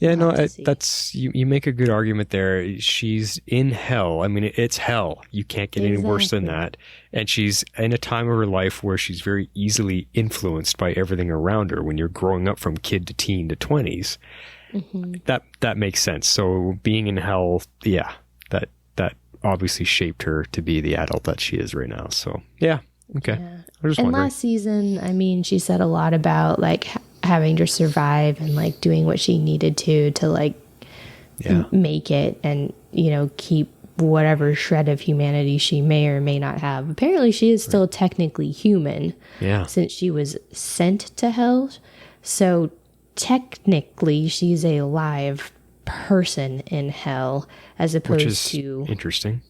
S4: Yeah, no, that's you make a good argument there. She's in hell. It's hell. You can't get any worse than that. And she's in a time of her life where she's very easily influenced by everything around her when you're growing up from kid to teen to 20s. Mm-hmm. That makes sense. So being in hell, yeah, that obviously shaped her to be the adult that she is right now. So, yeah, okay.
S3: Yeah. And last season, she said a lot about like having to survive and like doing what she needed to like make it and keep whatever shred of humanity she may or may not have. Apparently she is still technically human since she was sent to hell, so technically she's a live person in hell as opposed to
S4: interesting,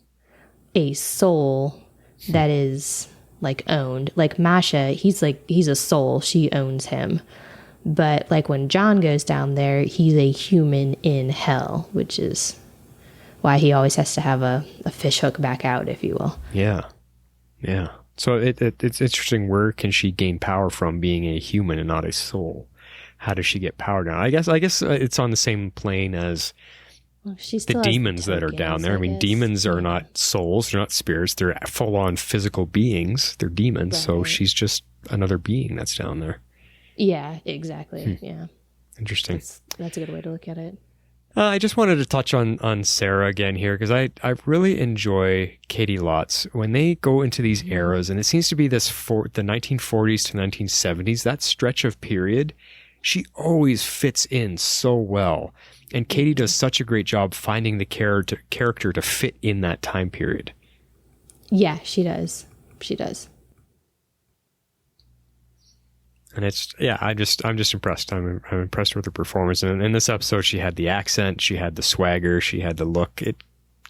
S3: a soul that is like owned. Like Masha, he's a soul, she owns him. But like when John goes down there, he's a human in hell, which is why he always has to have a fish hook back out, if you will.
S4: Yeah. So it's interesting. Where can she gain power from being a human and not a soul? How does she get power down? I guess it's on the same plane as the demons that are down there. Demons are not souls. They're not spirits. They're full-on physical beings. They're demons. Right. So she's just another being that's down there.
S3: Yeah, exactly. Yeah.
S4: Interesting.
S3: That's a good way to look at it.
S4: I just wanted to touch on Sarah again here because I really enjoy Katie Lotz when they go into these eras, and it seems to be the 1940s to 1970s, that stretch of period. She always fits in so well, and Katie does such a great job finding the character to fit in that time period.
S3: Yeah, she does. She does.
S4: And I'm just impressed. I'm impressed with her performance. And in this episode, she had the accent, she had the swagger, she had the look.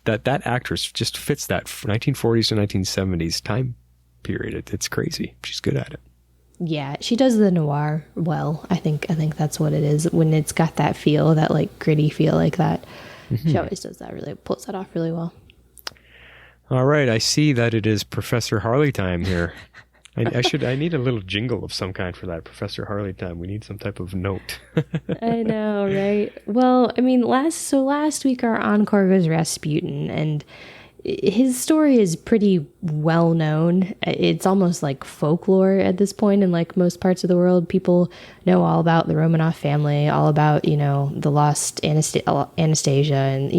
S4: That actress just fits that 1940s to 1970s time period. It's crazy. She's good at it.
S3: Yeah, she does the noir well. I think that's what it is. When it's got that feel, that like gritty feel like that, she always does that. Really pulls that off really well.
S4: All right, I see that it is Professor Harley time here. I need a little jingle of some kind for that, Professor Harley time. We need some type of note.
S3: I know, right? Well, I mean, last week our encore was Rasputin, and his story is pretty well known. It's almost like folklore at this point in like most parts of the world. People know all about the Romanov family, all about, the lost Anastasia and,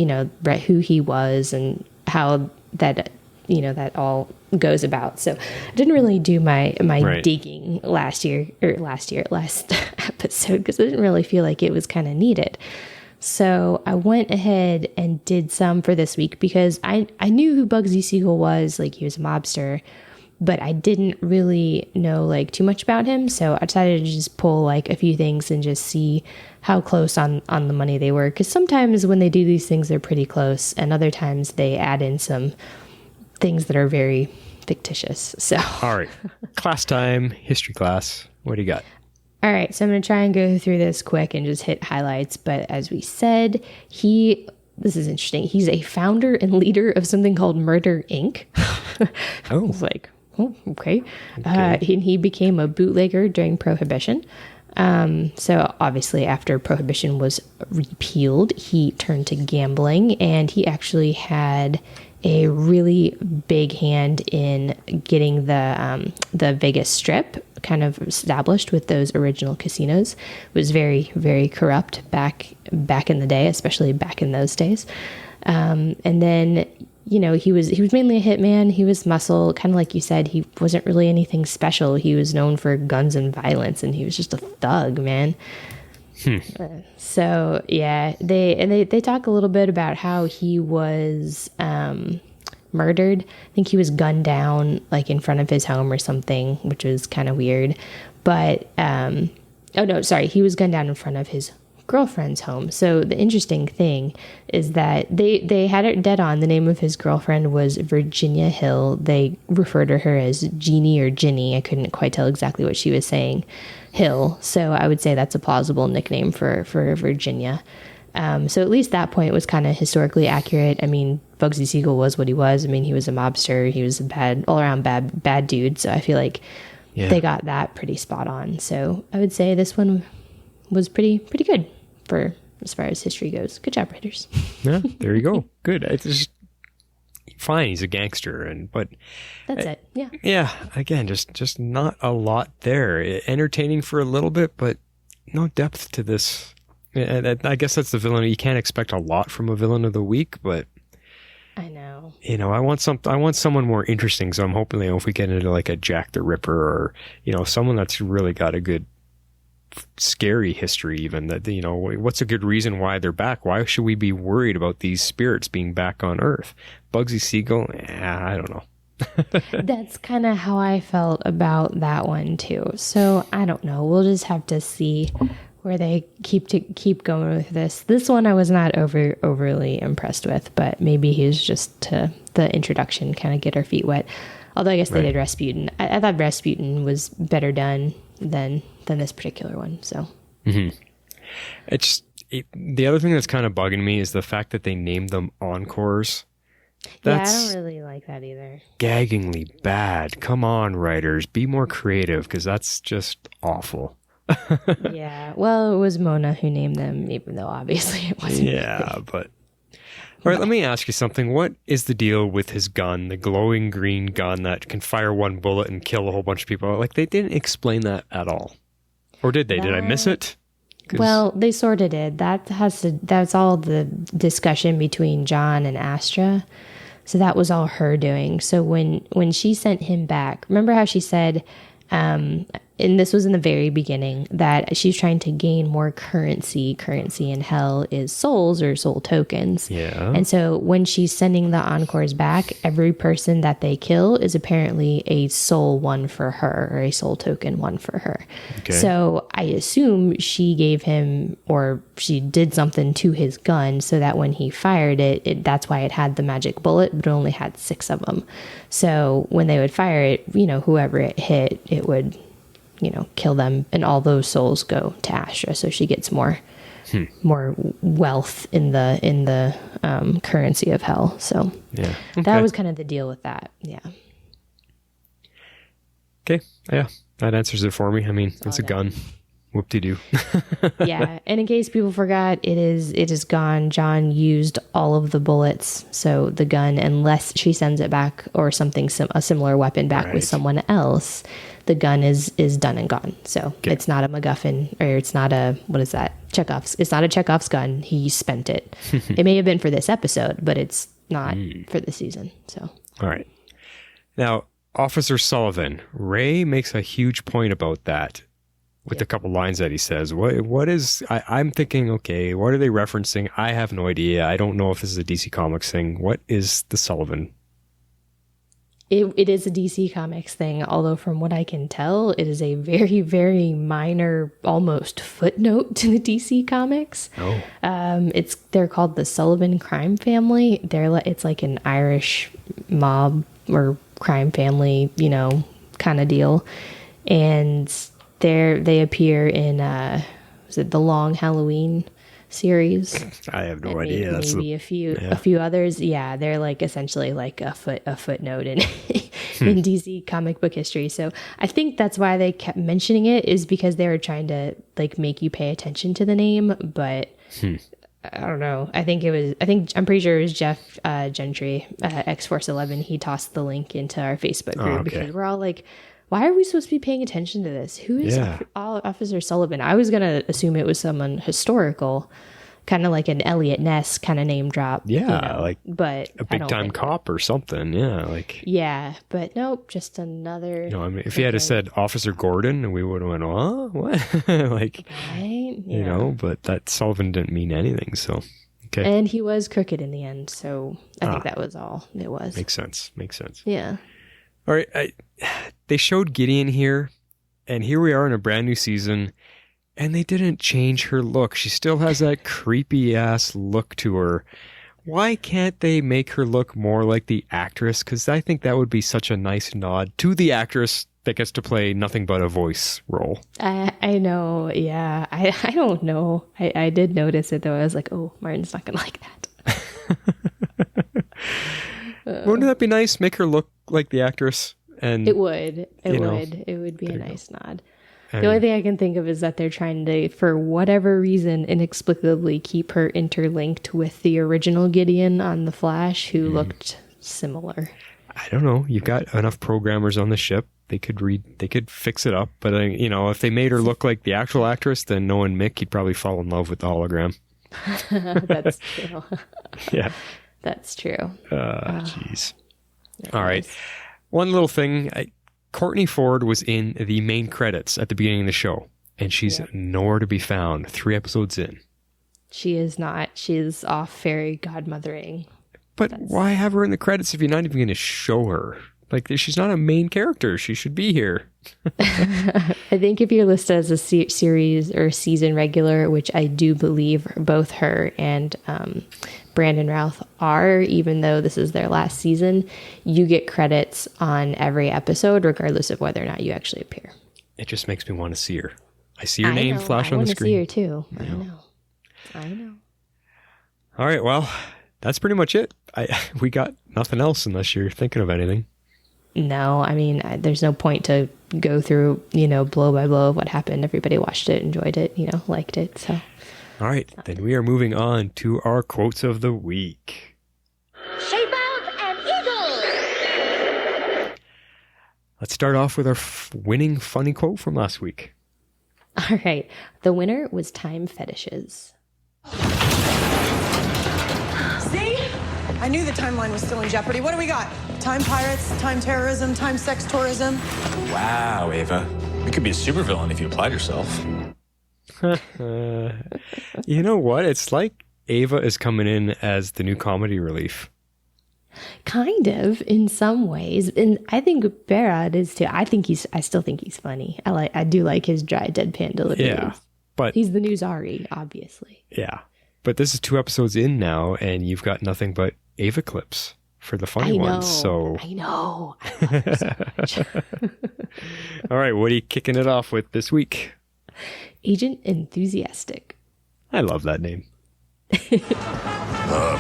S3: who he was and how that, that all goes about. So I didn't really do my digging last episode because I didn't really feel like it was kind of needed. So I went ahead and did some for this week because I knew who Bugsy Siegel was, like he was a mobster, but I didn't really know like too much about him. So I decided to just pull like a few things and just see how close on the money they were. Because sometimes when they do these things, they're pretty close. And other times they add in some things that are very fictitious. So
S4: all right, class time, history class. What do you got?
S3: All right, so I'm going to try and go through this quick and just hit highlights. But as we said, this is interesting. He's a founder and leader of something called Murder, Inc. I was like, oh, okay. He became a bootlegger during Prohibition. So obviously after Prohibition was repealed, he turned to gambling, and he actually had a really big hand in getting the Vegas Strip kind of established with those original casinos. It was very, very corrupt back in the day, especially back in those days. And then, he was mainly a hitman. He was muscle, kind of like you said. He wasn't really anything special. He was known for guns and violence, and he was just a thug, man. So yeah, they talk a little bit about how he was murdered. I think he was gunned down like in front of his home or something, which was kind of weird. But he was gunned down in front of his girlfriend's home. So the interesting thing is that they had it dead on. The name of his girlfriend was Virginia Hill. They referred to her as Jeannie or Ginny. I couldn't quite tell exactly what she was saying. Hill. So I would say that's a plausible nickname for Virginia. So at least that point was kind of historically accurate. I mean, Bugsy Siegel was what he was. I mean, he was a mobster. He was a all around bad dude. So I feel like they got that pretty spot on. So I would say this one was pretty good for as far as history goes. Good job, writers.
S4: Yeah, there you go. Good. It's just fine. He's a gangster, but
S3: that's it. Yeah.
S4: Yeah. Again, just not a lot there. Entertaining for a little bit, but no depth to this. I guess that's the villain. You can't expect a lot from a villain of the week, but
S3: I know.
S4: I want someone more interesting. So I'm hoping if we get into like a Jack the Ripper or someone that's really got a good scary history, even that what's a good reason why they're back? Why should we be worried about these spirits being back on Earth? Bugsy Siegel, I don't know.
S3: That's kind of how I felt about that one too. So I don't know. We'll just have to see where they keep going with this. This one I was not overly impressed with, but maybe he's just to the introduction, kind of get our feet wet. Although I guess they did Rasputin. I thought Rasputin was better done than this particular one. So
S4: the other thing that's kind of bugging me is the fact that they named them Encores.
S3: I don't really like that either.
S4: Gaggingly bad. Come on, writers, be more creative, because that's just awful.
S3: Yeah, well, it was Mona who named them, even though obviously it wasn't.
S4: Yeah, but all right, let me ask you something. What is the deal with his gun, the glowing green gun that can fire one bullet and kill a whole bunch of people? Like, they didn't explain that at all. Or did they? Did I miss it?
S3: Well, they sort of did. That's all the discussion between John and Astra. So that was all her doing. So when she sent him back, remember how she said, and this was in the very beginning, that she's trying to gain more currency. Currency in hell is souls or soul tokens.
S4: Yeah.
S3: And so when she's sending the Encores back, every person that they kill is apparently a soul one for her, or a soul token one for her.
S4: Okay.
S3: So I assume she gave him, or she did something to his gun so that when he fired it, that's why it had the magic bullet, but it only had 6 of them. So when they would fire it, whoever it hit, it would kill them, and all those souls go to Astra. So she gets more wealth in the currency of hell. So
S4: yeah,
S3: that was kind of the deal with that. Yeah.
S4: Okay. Yeah, that answers it for me. I mean, it's a gun. Whoop-de-doo.
S3: Yeah, and in case people forgot, it is gone. John used all of the bullets, so the gun, unless she sends it back or something, a similar weapon back with someone else, the gun is done and gone. So it's not a MacGuffin, or it's not a, what is that? Chekhov's. It's not a Chekhov's gun. He spent it. It may have been for this episode, but it's not for the season. So. All
S4: right. Now, Officer Sullivan, Ray makes a huge point about that. With a couple lines that he says, I'm thinking, okay, what are they referencing? I have no idea. I don't know if this is a DC Comics thing. What is the Sullivan?
S3: It is a DC Comics thing, although from what I can tell, it is a very, very minor, almost footnote to the DC Comics.
S4: Oh.
S3: They're called the Sullivan crime family. It's like an Irish mob or crime family, kind of deal. And they appear in was it the Long Halloween series?
S4: I have no idea.
S3: Maybe a few others. Yeah, they're like essentially like a footnote in in DC comic book history. So I think that's why they kept mentioning it, is because they were trying to like make you pay attention to the name. But I don't know. I'm pretty sure it was Jeff Gentry, X-Force 11. He tossed the link into our Facebook group because we're all like, why are we supposed to be paying attention to this? Who is Officer Sullivan? I was going to assume it was someone historical, kind of like an Elliot Ness kind of name drop.
S4: Yeah,
S3: but
S4: a big time cop or something. Yeah,
S3: yeah, but nope, just another.
S4: If he had said Officer Gordon, we would have went, oh, what?
S3: right?
S4: But that Sullivan didn't mean anything. So, okay.
S3: And he was crooked in the end, so I think that was all it was.
S4: Makes sense.
S3: Yeah.
S4: All right, they showed Gideon here, and here we are in a brand new season, and they didn't change her look. She still has that creepy-ass look to her. Why can't they make her look more like the actress? Because I think that would be such a nice nod to the actress that gets to play nothing but a voice role.
S3: I know, yeah. I don't know. I did notice it, though. I was like, oh, Martin's not going to like that.
S4: Wouldn't that be nice? Make her look like the actress? And
S3: it would. It would be a nice nod. The only thing I can think of is that they're trying to, for whatever reason, inexplicably keep her interlinked with the original Gideon on The Flash, who looked similar.
S4: I don't know. You've got enough programmers on the ship. They could fix it up. But, if they made her look like the actual actress, then knowing Mick, he'd probably fall in love with the hologram.
S3: That's true.
S4: Yeah.
S3: That's true.
S4: Jeez. All right. One little thing. Courtney Ford was in the main credits at the beginning of the show, and she's nowhere to be found 3 episodes in.
S3: She is not. She is off fairy godmothering.
S4: But why have her in the credits if you're not even going to show her? Like, she's not a main character. She should be here.
S3: I think if you're listed as a series or season regular, which I do believe both her and Brandon Routh are, even though this is their last season, you get credits on every episode, regardless of whether or not you actually appear.
S4: It just makes me want to see her. I see her name flash on the screen.
S3: I want to see her too. I know.
S4: All right. Well, that's pretty much it. We got nothing else unless you're thinking of anything.
S3: No, I mean, there's no point to go through, blow by blow of what happened. Everybody watched it, enjoyed it, liked it. So,
S4: all right, then we are moving on to our quotes of the week.
S5: Shape out an eagle.
S4: Let's start off with our winning funny quote from last week.
S3: All right. The winner was time fetishes.
S6: See? I knew the timeline was still in jeopardy. What do we got? Time pirates, time terrorism, time sex tourism.
S7: Wow, Ava. You could be a supervillain if you applied yourself.
S4: You know what? It's like Ava is coming in as the new comedy relief.
S3: Kind of, in some ways. And I think Behrad is too. I still think he's funny. I do like his dry deadpan delivery.
S4: Yeah. But
S3: he's the new Zari, obviously.
S4: Yeah. But this is 2 episodes in now, and you've got nothing but Ava clips for the funny ones. So
S3: I know. I love her so much.
S4: All right, what are you kicking it off with this week?
S3: Agent Enthusiastic.
S4: I love that name.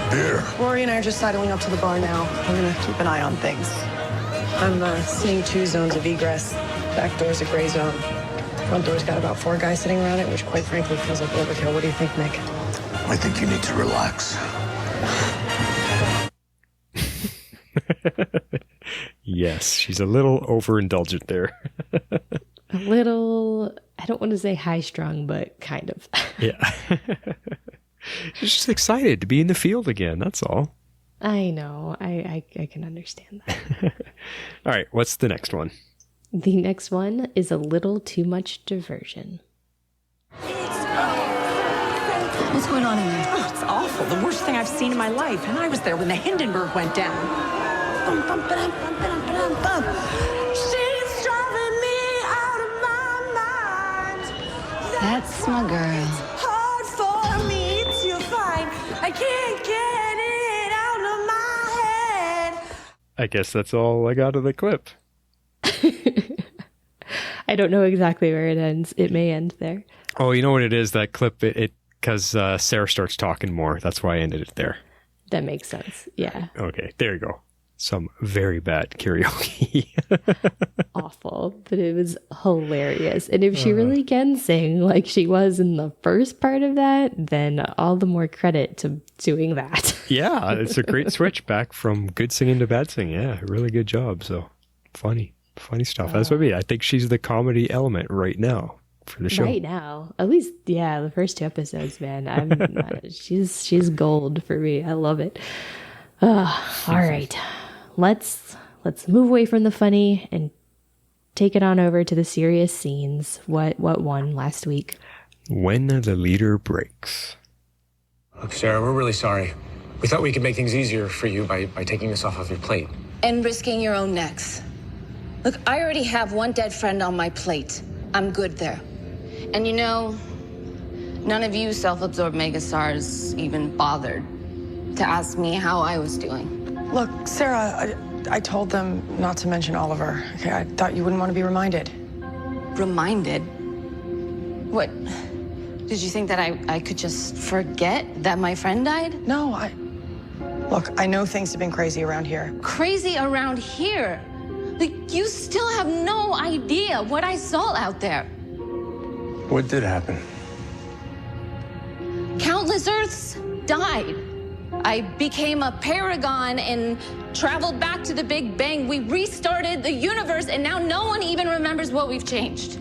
S1: Beer.
S6: Rory and I are just sidling up to the bar now. We're going to keep an eye on things. I'm seeing 2 zones of egress. Back door's a gray zone. Front door's got about 4 guys sitting around it, which quite frankly feels like overkill. What do you think, Nick?
S1: I think you need to relax.
S4: Yes, she's a little overindulgent there.
S3: A little, I don't want to say high strung, but kind of.
S4: Yeah. She's just excited to be in the field again, that's all.
S3: I know. I can understand that.
S4: All right, what's the next one?
S3: The next one is a little too much diversion.
S6: What's going on in there? Oh, it's awful. The worst thing I've seen in my life. And I was there when the Hindenburg went down. Bum, bum, ba-dum, bum, ba-dum, ba-dum, bum. She's driving me out of my mind.
S8: That's my girl.
S6: Hard for me to find. I can't get it out of my head.
S4: I guess that's all I got of the clip.
S3: I don't know exactly where it ends. It may end there.
S4: Oh, you know what it is? That clip, because Sarah starts talking more. That's why I ended it there.
S3: That makes sense. Yeah.
S4: Okay, there you go. Some very bad karaoke.
S3: Awful, but it was hilarious. And if she really can sing like she was in the first part of that, then all the more credit to doing that.
S4: Yeah, it's a great switch back from good singing to bad singing. Yeah, really good job. So funny stuff. That's what I mean. I think she's the comedy element right now for the show.
S3: Right now, at least, yeah, the first 2 episodes, man. She's gold for me. I love it. All right, let's move away from the funny and take it on over to the serious scenes. What won last week?
S4: When the leader breaks.
S9: Look, Sarah, we're really sorry. We thought we could make things easier for you by taking this off of your plate.
S8: And risking your own necks. Look, I already have 1 dead friend on my plate. I'm good there. And you know, none of you self-absorbed megastars even bothered to ask me how I was doing.
S6: Look, Sarah, I told them not to mention Oliver. Okay, I thought you wouldn't want to be reminded.
S8: Reminded? What? Did you think that I could just forget that my friend died?
S6: No, Look, I know things have been crazy around here.
S8: Crazy around here? Like, you still have no idea what I saw out there.
S9: What did happen?
S8: Countless Earths died. I became a paragon and traveled back to the Big Bang. We restarted the universe, and now no one even remembers what we've changed.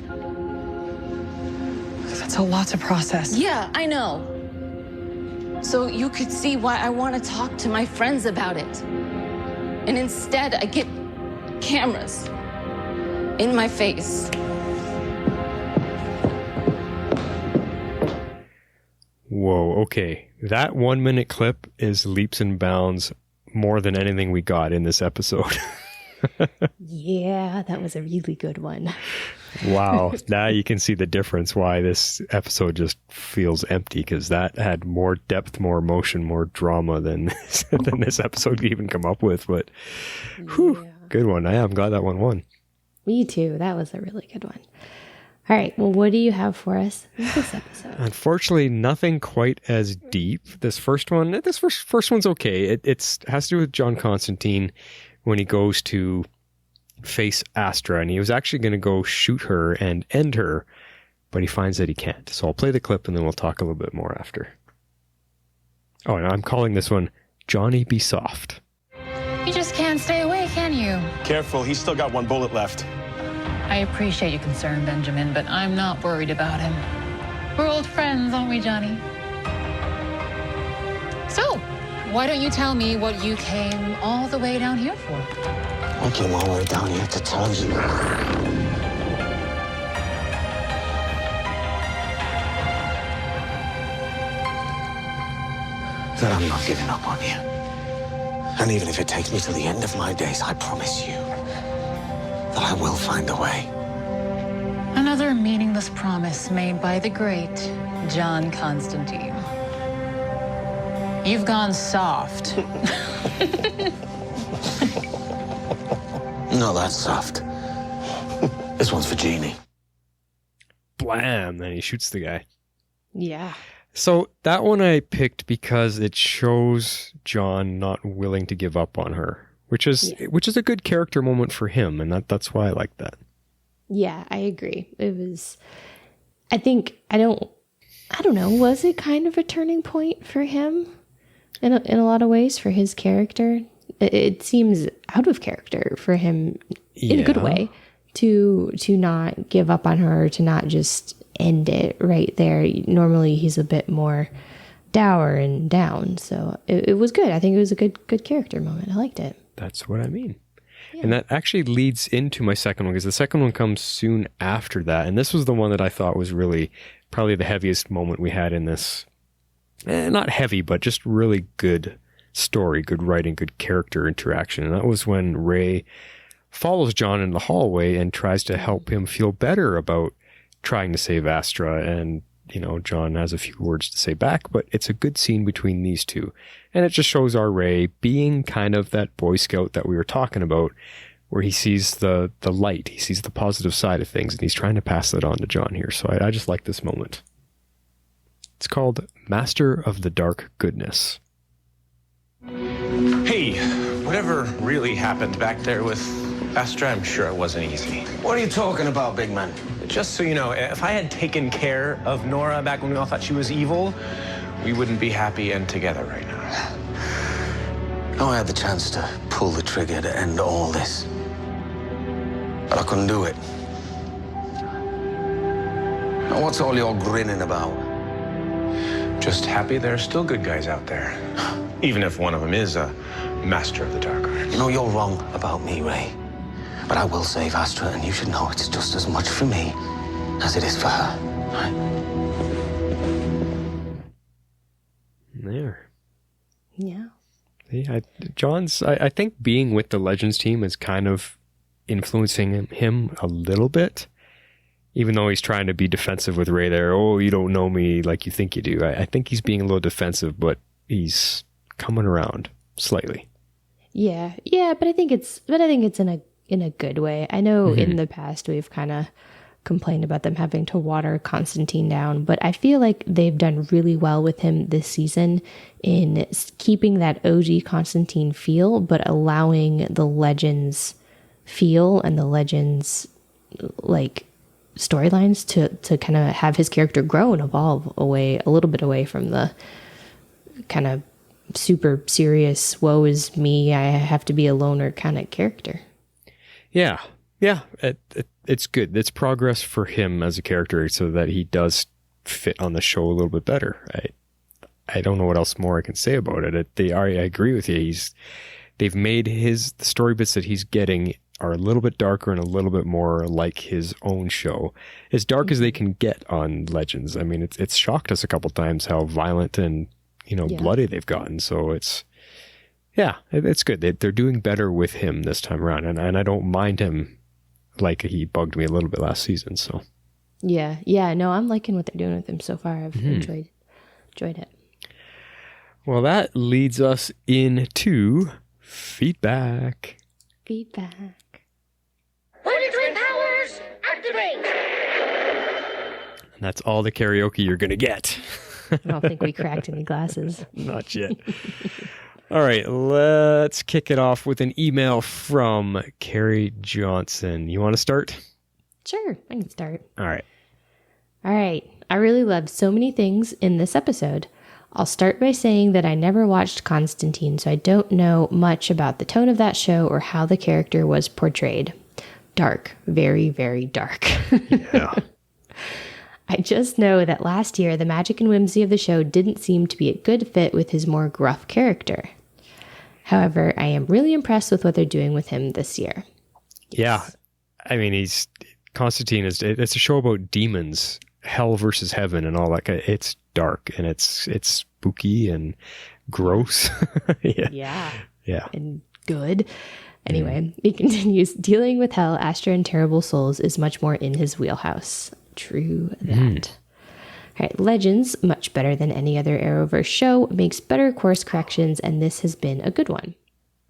S6: That's a lot to process.
S8: Yeah, I know. So you could see why I want to talk to my friends about it. And instead, I get cameras in my face.
S4: Whoa, okay. That 1-minute clip is leaps and bounds more than anything we got in this episode.
S3: Yeah, that was a really good one.
S4: Wow. Now you can see the difference why this episode just feels empty, because that had more depth, more emotion, more drama than this episode could even come up with. But whew, good one. I'm glad that one won.
S3: Me too. That was a really good one. All right. Well, what do you have for us in this episode?
S4: Unfortunately, nothing quite as deep. This first one's okay. It has to do with John Constantine when he goes to face Astra, and he was actually going to go shoot her and end her, but he finds that he can't. So I'll play the clip and then we'll talk a little bit more after. Oh, and I'm calling this one Johnny Be Soft.
S10: You just can't stay away, can you?
S7: Careful, he's still got 1 bullet left.
S10: I appreciate your concern, Benjamin, but I'm not worried about him. We're old friends, aren't we, Johnny? So, why don't you tell me what you came all the way down here for?
S11: I came all the way down here to tell you. That I'm not giving up on you. And even if it takes me to the end of my days, I promise you that I will find a way.
S10: Another meaningless promise made by the great John Constantine. You've gone soft.
S11: Not that soft. This one's for Jeannie.
S4: Blam! Then he shoots the guy.
S3: Yeah.
S4: So that one I picked because it shows John not willing to give up on her, which is a good character moment for him, and that's why I like that.
S3: Yeah, I agree. It was, I don't know, was it kind of a turning point for him in a lot of ways for his character? It seems out of character for him in a good way to not give up on her, to not just end it right there. Normally he's a bit more dour and down, so it was good. I think it was a good character moment. I liked it.
S4: That's what I mean. Yeah. And that actually leads into my second one, because the second one comes soon after that, and this was the one that I thought was really probably the heaviest moment we had in this. Not heavy, but just really good story, good writing, good character interaction. And that was when Ray follows John in the hallway and tries to help him feel better about trying to save Astra. And, you know, John has a few words to say back, but it's a good scene between these two. And it just shows our Ray being kind of that Boy Scout that we were talking about, where he sees the light, he sees the positive side of things, and he's trying to pass that on to John here. So I just like this moment. It's called Master of the Dark Goodness.
S7: Hey, whatever really happened back there with Astra, I'm sure it wasn't easy.
S11: What are you talking about, big man?
S7: Just so you know, if I had taken care of Nora back when we all thought she was evil, we wouldn't be happy and together right now.
S11: I had the chance to pull the trigger to end all this, but I couldn't do it. Now, what's all your grinning about?
S7: Just happy there are still good guys out there, even if one of them is a master of the dark arts.
S11: You know, you're wrong about me, Ray. But I will save Astra, and you should know it's just as much for me as it is for her. Right?
S4: There.
S3: Yeah.
S4: I think being with the Legends team is kind of influencing him a little bit, even though he's trying to be defensive with Ray there. Oh, you don't know me like you think you do. I think he's being a little defensive, but he's coming around slightly.
S3: Yeah, but I think it's in a good way. I know in the past we've kind of complained about them having to water Constantine down, but I feel like they've done really well with him this season in keeping that OG Constantine feel, but allowing the Legends feel and the Legends like storylines to kind of have his character grow and evolve a little bit away from the kind of super serious, woe is me, I have to be a loner kind of character. Yeah, it's good. It's progress for him as a character so that he does fit on the show a little bit better. I don't know what else more I can say about it. I agree with you. They've made the story bits that he's getting are a little bit darker and a little bit more like his own show. As dark as they can get on Legends. I mean, it's shocked us a couple times how violent and bloody they've gotten. So it's good. They're doing better with him this time around, and I don't mind him like he bugged me a little bit last season. So no, I'm liking what they're doing with him so far. I've enjoyed it.
S4: Well, that leads us into feedback.
S5: 43 powers, activate!
S4: And that's all the karaoke you're going to get.
S3: I don't think we cracked any glasses.
S4: Not yet. All right, let's kick it off with an email from Carrie Johnson. You want to start?
S3: Sure, I can start.
S4: All right.
S3: I really loved so many things in this episode. I'll start by saying that I never watched Constantine, so I don't know much about the tone of that show or how the character was portrayed. dark. Very, very dark.
S4: Yeah.
S3: I just know that last year, the magic and whimsy of the show didn't seem to be a good fit with his more gruff character. However, I am really impressed with what they're doing with him this year.
S4: Yeah. I mean, Constantine it's a show about demons, hell versus heaven and all that. It's dark and it's spooky and gross. Yeah.
S3: And good. Anyway, he continues, dealing with hell, Astra, and terrible souls is much more in his wheelhouse. True that. All right, Legends, much better than any other Arrowverse show, makes better course corrections, and this has been a good one.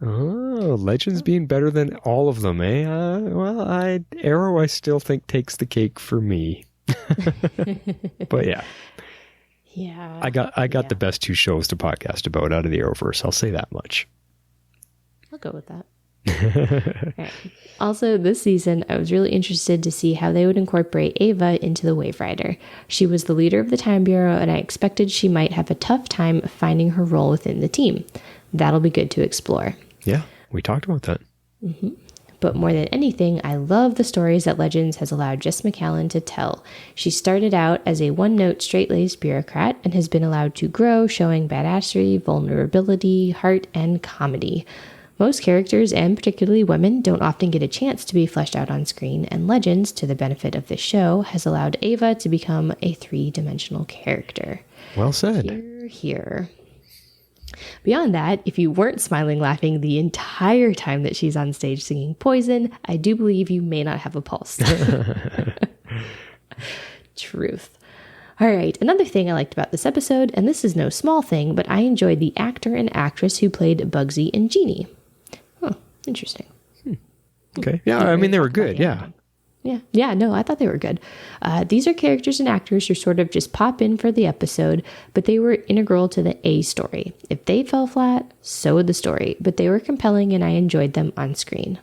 S4: Oh, Legends being better than all of them, eh? Arrow I still think takes the cake for me. But yeah.
S3: Yeah.
S4: I got the best two shows to podcast about out of the Arrowverse. I'll say that much.
S3: I'll go with that. Right. Also, this season, I was really interested to see how they would incorporate Ava into the Wave Rider. She was the leader of the Time Bureau, and I expected she might have a tough time finding her role within the team. That'll be good to explore.
S4: Yeah, we talked about that.
S3: Mm-hmm. But more than anything, I love the stories that Legends has allowed Jess McCallan to tell. She started out as a one-note, straight-laced bureaucrat and has been allowed to grow, showing badassery, vulnerability, heart, and comedy. Most characters, and particularly women, don't often get a chance to be fleshed out on screen, and Legends, to the benefit of this show, has allowed Ava to become a three-dimensional character.
S4: Well said.
S3: Here. Beyond that, if you weren't smiling laughing the entire time that she's on stage singing Poison, I do believe you may not have a pulse. Truth. All right, another thing I liked about this episode, and this is no small thing, but I enjoyed the actor and actress who played Bugsy and Jeannie. Oh, interesting.
S4: Okay. Yeah, I mean, they were good. Yeah.
S3: Yeah, no, I thought they were good. These are characters and actors who sort of just pop in for the episode, but they were integral to the A story. If they fell flat, so would the story, but they were compelling and I enjoyed them on screen.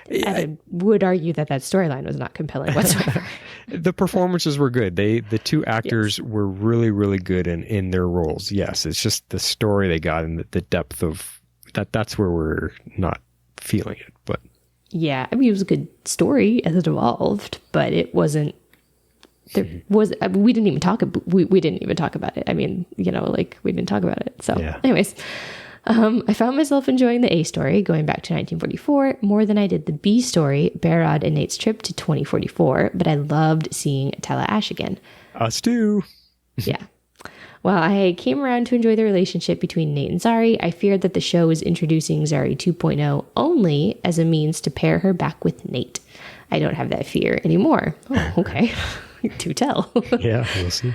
S3: I would argue that storyline was not compelling whatsoever.
S4: The performances were good. The two actors were really, really good in their roles. Yes, it's just the story they got and the depth of that's where we're not feeling it, but
S3: yeah, I mean, it was a good story as it evolved, but it wasn't. We didn't even talk. We didn't even talk about it. I mean, we didn't talk about it. So, anyways, I found myself enjoying the A story going back to 1944 more than I did the B story, Behrad and Nate's trip to 2044. But I loved seeing Tala Ash again.
S4: Us too.
S3: Yeah. While I came around to enjoy the relationship between Nate and Zari, I feared that the show was introducing Zari 2.0 only as a means to pair her back with Nate. I don't have that fear anymore. Oh, okay. Do tell.
S4: Yeah, we'll see.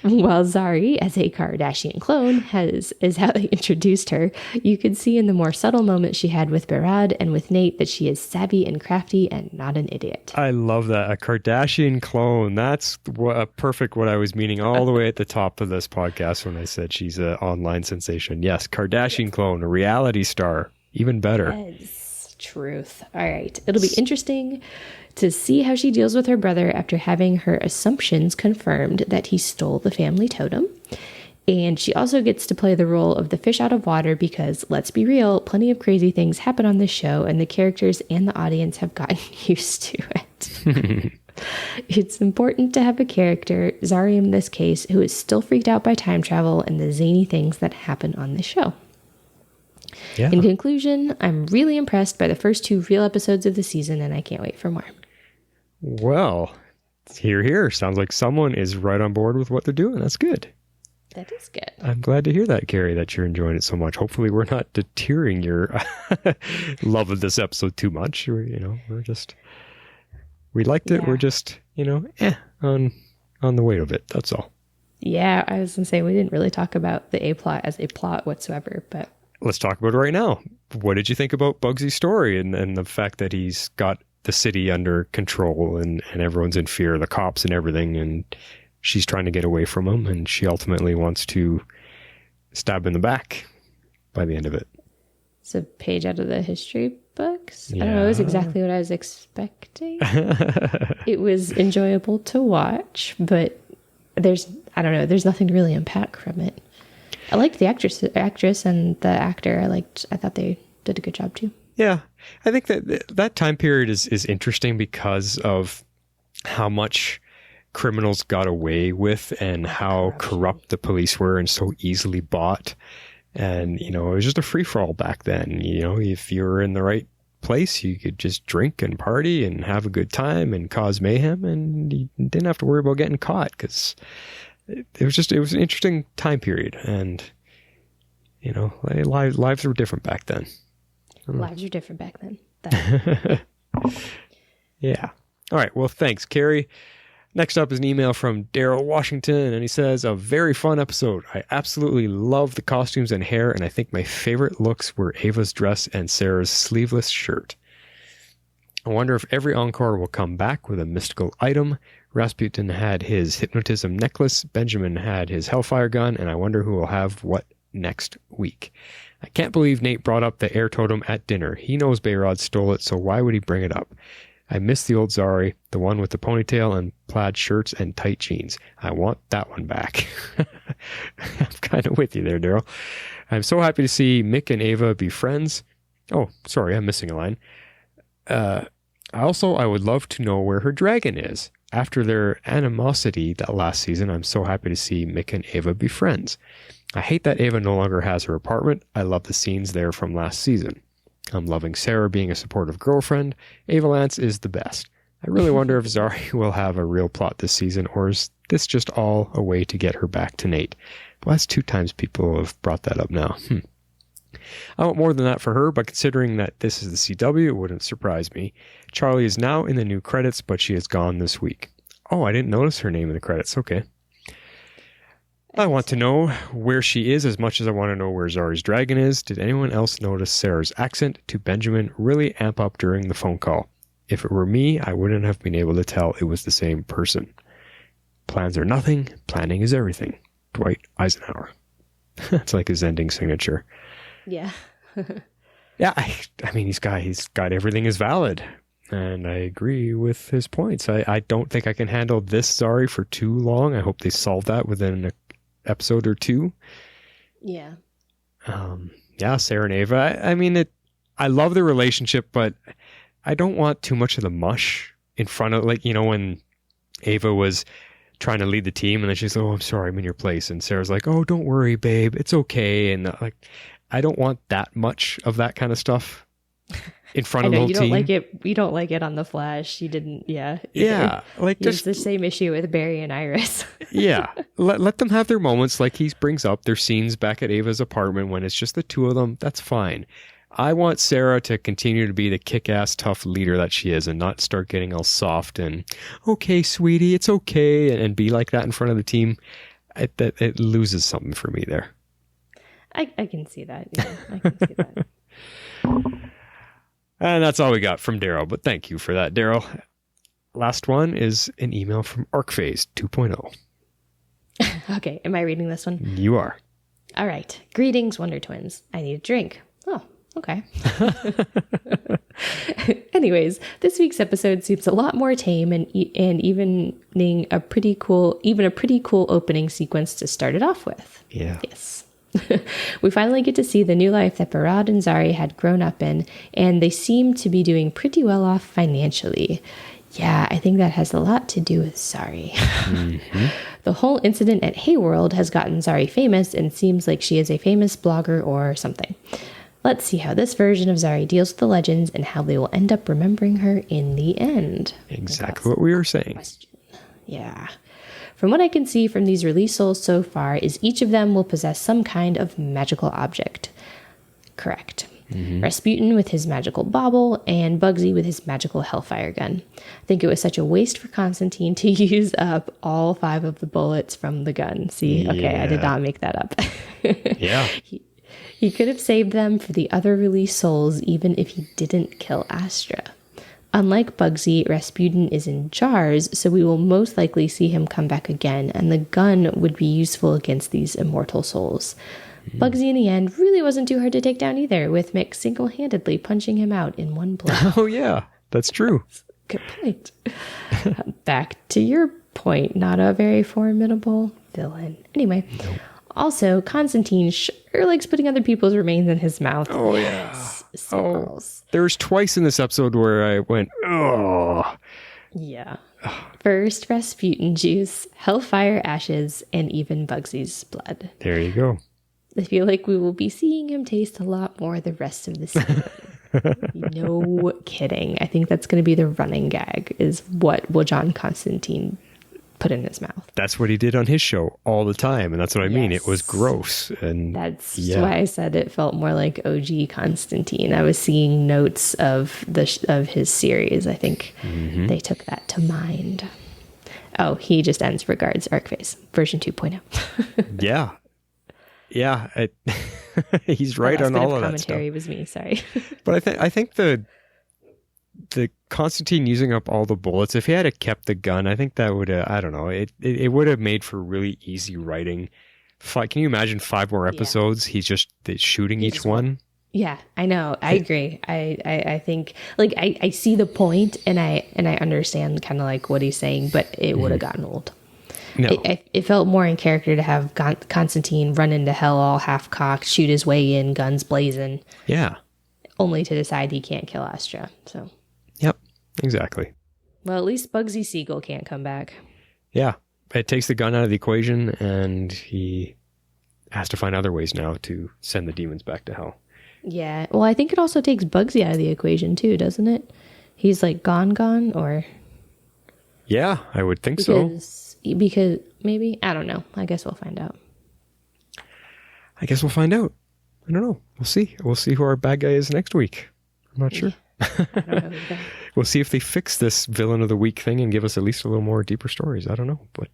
S3: While Zari, as a Kardashian clone, is how they introduced her, you could see in the more subtle moments she had with Behrad and with Nate that she is savvy and crafty and not an idiot.
S4: I love that. A Kardashian clone. That's perfect what I was meaning all the way at the top of this podcast when I said she's an online sensation. Yes, Kardashian clone, a reality star. Even better.
S3: Yes, truth. All right. It'll be interesting to see how she deals with her brother after having her assumptions confirmed that he stole the family totem. And she also gets to play the role of the fish out of water because, let's be real, plenty of crazy things happen on this show and the characters and the audience have gotten used to it. It's important to have a character, Zari in this case, who is still freaked out by time travel and the zany things that happen on the show. Yeah. In conclusion, I'm really impressed by the first two real episodes of the season and I can't wait for more.
S4: Well, here. Sounds like someone is right on board with what they're doing. That's good.
S3: That is good.
S4: I'm glad to hear that, Carrie, that you're enjoying it so much. Hopefully we're not deterring your love of this episode too much. We liked it. Yeah. We're just, on the weight of it. That's all.
S3: Yeah, I was going to say, we didn't really talk about the A-plot as a plot whatsoever, but...
S4: Let's talk about it right now. What did you think about Bugsy's story and the fact that he's got the city under control and everyone's in fear of the cops and everything, and she's trying to get away from him, and she ultimately wants to stab in the back by the end of it.
S3: It's a page out of the history books. Yeah. I don't know, it was exactly what I was expecting. It was enjoyable to watch, but there's nothing to really unpack from it. I liked the actress and the actor. I thought they did a good job too.
S4: Yeah, I think that time period is interesting because of how much criminals got away with and how corrupt the police were and so easily bought. And, it was just a free-for-all back then. If you were in the right place, you could just drink and party and have a good time and cause mayhem, and you didn't have to worry about getting caught because it was an interesting time period. And, lives were different back then.
S3: Lives are different back then.
S4: Yeah. All right. Well, thanks, Carrie. Next up is an email from Daryl Washington, and he says, a very fun episode. I absolutely love the costumes and hair, and I think my favorite looks were Ava's dress and Sarah's sleeveless shirt. I wonder if every Encore will come back with a mystical item. Rasputin had his hypnotism necklace, Benjamin had his hellfire gun, and I wonder who will have what next week. I can't believe Nate brought up the air totem at dinner. He knows Behrad stole it, so why would he bring it up? I miss the old Zari, the one with the ponytail and plaid shirts and tight jeans. I want that one back. I'm kind of with you there, Daryl. I'm so happy to see Mick and Ava be friends. Oh, sorry, I'm missing a line. I would love to know where her dragon is. After their animosity that last season, I'm so happy to see Mick and Ava be friends. I hate that Ava no longer has her apartment. I love the scenes there from last season. I'm loving Sarah being a supportive girlfriend. Ava Lance is the best. I really wonder if Zari will have a real plot this season, or is this just all a way to get her back to Nate? Well, that's 2 times people have brought that up now. I want more than that for her, but considering that this is the CW, it wouldn't surprise me. Charlie is now in the new credits, but she is gone this week. Oh, I didn't notice her name in the credits. Okay. I want to know where she is as much as I want to know where Zari's dragon is. Did anyone else notice Sarah's accent to Benjamin really amp up during the phone call? If it were me, I wouldn't have been able to tell it was the same person. Plans are nothing. Planning is everything. Dwight Eisenhower. That's like his ending signature.
S3: Yeah.
S4: Yeah, I mean, he's got everything is valid. And I agree with his points. I don't think I can handle this Zari for too long. I hope they solve that within an episode or 2.
S3: Yeah.
S4: Yeah, Sarah and Ava. I mean, I love the relationship, but I don't want too much of the mush in front of, when Ava was trying to lead the team and then she's like, oh, I'm sorry, I'm in your place. And Sarah's like, oh, don't worry, babe. It's okay. And I don't want that much of that kind of stuff in front of the whole team.
S3: You don't like it on The Flash. You didn't, yeah.
S4: Yeah.
S3: It's the same issue with Barry and Iris.
S4: Yeah. Let them have their moments, like he brings up their scenes back at Ava's apartment when it's just the 2 of them. That's fine. I want Sarah to continue to be the kick-ass tough leader that she is and not start getting all soft and, okay, sweetie, it's okay, and be like that in front of the team. It loses something for me there.
S3: I can see that. Yeah, I can see that.
S4: And that's all we got from Daryl, but thank you for that, Daryl. Last one is an email from ArcPhase 2.0.
S3: Okay, am I reading this one?
S4: You are.
S3: All right. Greetings, Wonder Twins. I need a drink. Oh, okay. Anyways, this week's episode seems a lot more tame and even a pretty cool opening sequence to start it off with.
S4: Yeah.
S3: Yes. We finally get to see the new life that Behrad and Zari had grown up in, and they seem to be doing pretty well off financially. Yeah, I think that has a lot to do with Zari. Mm-hmm. The whole incident at Hayworld has gotten Zari famous and seems like she is a famous blogger or something. Let's see how this version of Zari deals with the legends and how they will end up remembering her in the end.
S4: Exactly what we were saying.
S3: Question. Yeah. From what I can see from these released souls so far is each of them will possess some kind of magical object. Correct. Mm-hmm. Rasputin with his magical bauble and Bugsy with his magical hellfire gun. I think it was such a waste for Constantine to use up all 5 of the bullets from the gun. See, okay, I did not make that up.
S4: Yeah.
S3: He could have saved them for the other released souls even if he didn't kill Astra. Unlike Bugsy, Rasputin is in jars, so we will most likely see him come back again, and the gun would be useful against these immortal souls. Bugsy in the end really wasn't too hard to take down either, with Mick single-handedly punching him out in one blow.
S4: Oh yeah, that's true.
S3: Good point. Back to your point, not a very formidable villain. Anyway, also, Constantine sure likes putting other people's remains in his mouth.
S4: Oh yeah.
S3: Signals.
S4: There's twice in this episode where I went, oh.
S3: Yeah. First, Rasputin juice, Hellfire ashes, and even Bugsy's blood.
S4: There you go.
S3: I feel like we will be seeing him taste a lot more the rest of the season. No kidding. I think that's going to be the running gag, is what will John Constantine put in his mouth.
S4: That's what he did on his show all the time, and that's what I mean. It was gross. And
S3: that's why I said it felt more like OG Constantine. I was seeing notes of his series. I think they took that to mind. Oh, he just ends regards Arcphase version 2.0.
S4: Yeah. Yeah, he's right on all of that stuff.
S3: Commentary was me, sorry.
S4: But I think the Constantine using up all the bullets, if he had kept the gun, I think that would I don't know, it would have made for really easy writing. Can you imagine 5 more episodes? He's just shooting each one.
S3: Yeah, I know. I agree. I think, like, I see the point, and I understand kind of like what he's saying, but it would have gotten old. No. It felt more in character to have Constantine run into hell all half-cocked, shoot his way in, guns blazing.
S4: Yeah.
S3: Only to decide he can't kill Astra. So.
S4: Yep, exactly.
S3: Well, at least Bugsy Siegel can't come back.
S4: Yeah, it takes the gun out of the equation, and he has to find other ways now to send the demons back to hell. Yeah,
S3: well, I think it also takes Bugsy out of the equation too, doesn't it? He's like gone, or...
S4: Yeah, I would think so.
S3: Because maybe, I don't know. I guess we'll find out.
S4: I don't know. We'll see. We'll see who our bad guy is next week. I'm not sure.
S3: I don't know either.
S4: We'll see if they fix this villain of the week thing and give us at least a little more deeper stories. I don't know. But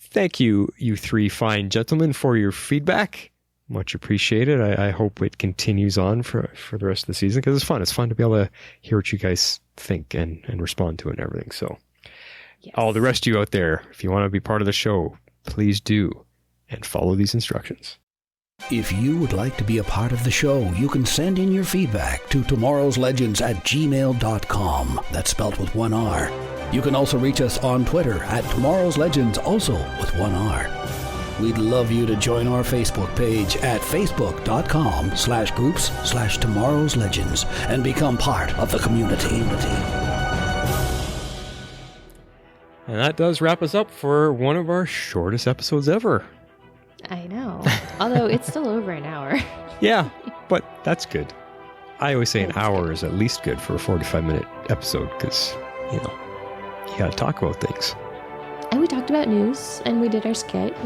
S4: thank you 3 fine gentlemen, for your feedback. Much appreciated. I hope it continues on for the rest of the season, because it's fun. It's fun to be able to hear what you guys think and respond to it and everything. So all the rest of you out there, if you want to be part of the show, please do, and follow these instructions.
S2: If you would like to be a part of the show, you can send in your feedback to tomorrowslegends@gmail.com. That's spelled with 1 R. You can also reach us on Twitter @tomorrowslegends, also with 1 R. We'd love you to join our Facebook page at facebook.com/groups/tomorrowslegends and become part of the community.
S4: And that does wrap us up for one of our shortest episodes ever.
S3: I know. Although it's still over an hour.
S4: Yeah, but that's good. I always say an hour is at least good for a 45-minute episode, because, you got to talk about things.
S3: And we talked about news, and we did our skit.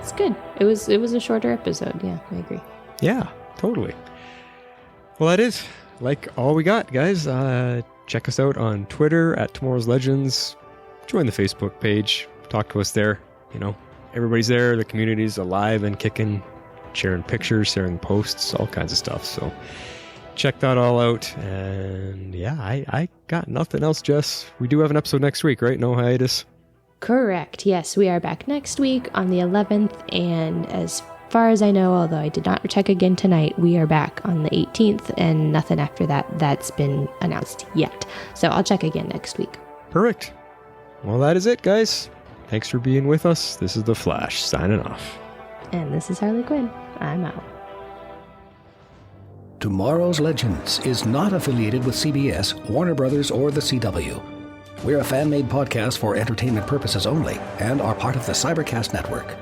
S3: It's good. It was a shorter episode. Yeah, I agree.
S4: Yeah, totally. Well, that is like all we got, guys. Check us out on Twitter @TomorrowsLegends. Join the Facebook page. Talk to us there. Everybody's there. The community's alive and kicking, sharing pictures, sharing posts, all kinds of stuff. So check that all out. And yeah, I got nothing else, Jess. We do have an episode next week, right? No hiatus?
S3: Correct. Yes, we are back next week on the 11th. And as far as I know, although I did not check again tonight, we are back on the 18th, and nothing after that's been announced yet. So I'll check again next week.
S4: Perfect. Well, that is it, guys. Thanks for being with us. This is The Flash, signing off.
S3: And this is Harley Quinn. I'm out.
S2: Tomorrow's Legends is not affiliated with CBS, Warner Brothers, or the CW. We're a fan-made podcast for entertainment purposes only and are part of the Cybercast Network.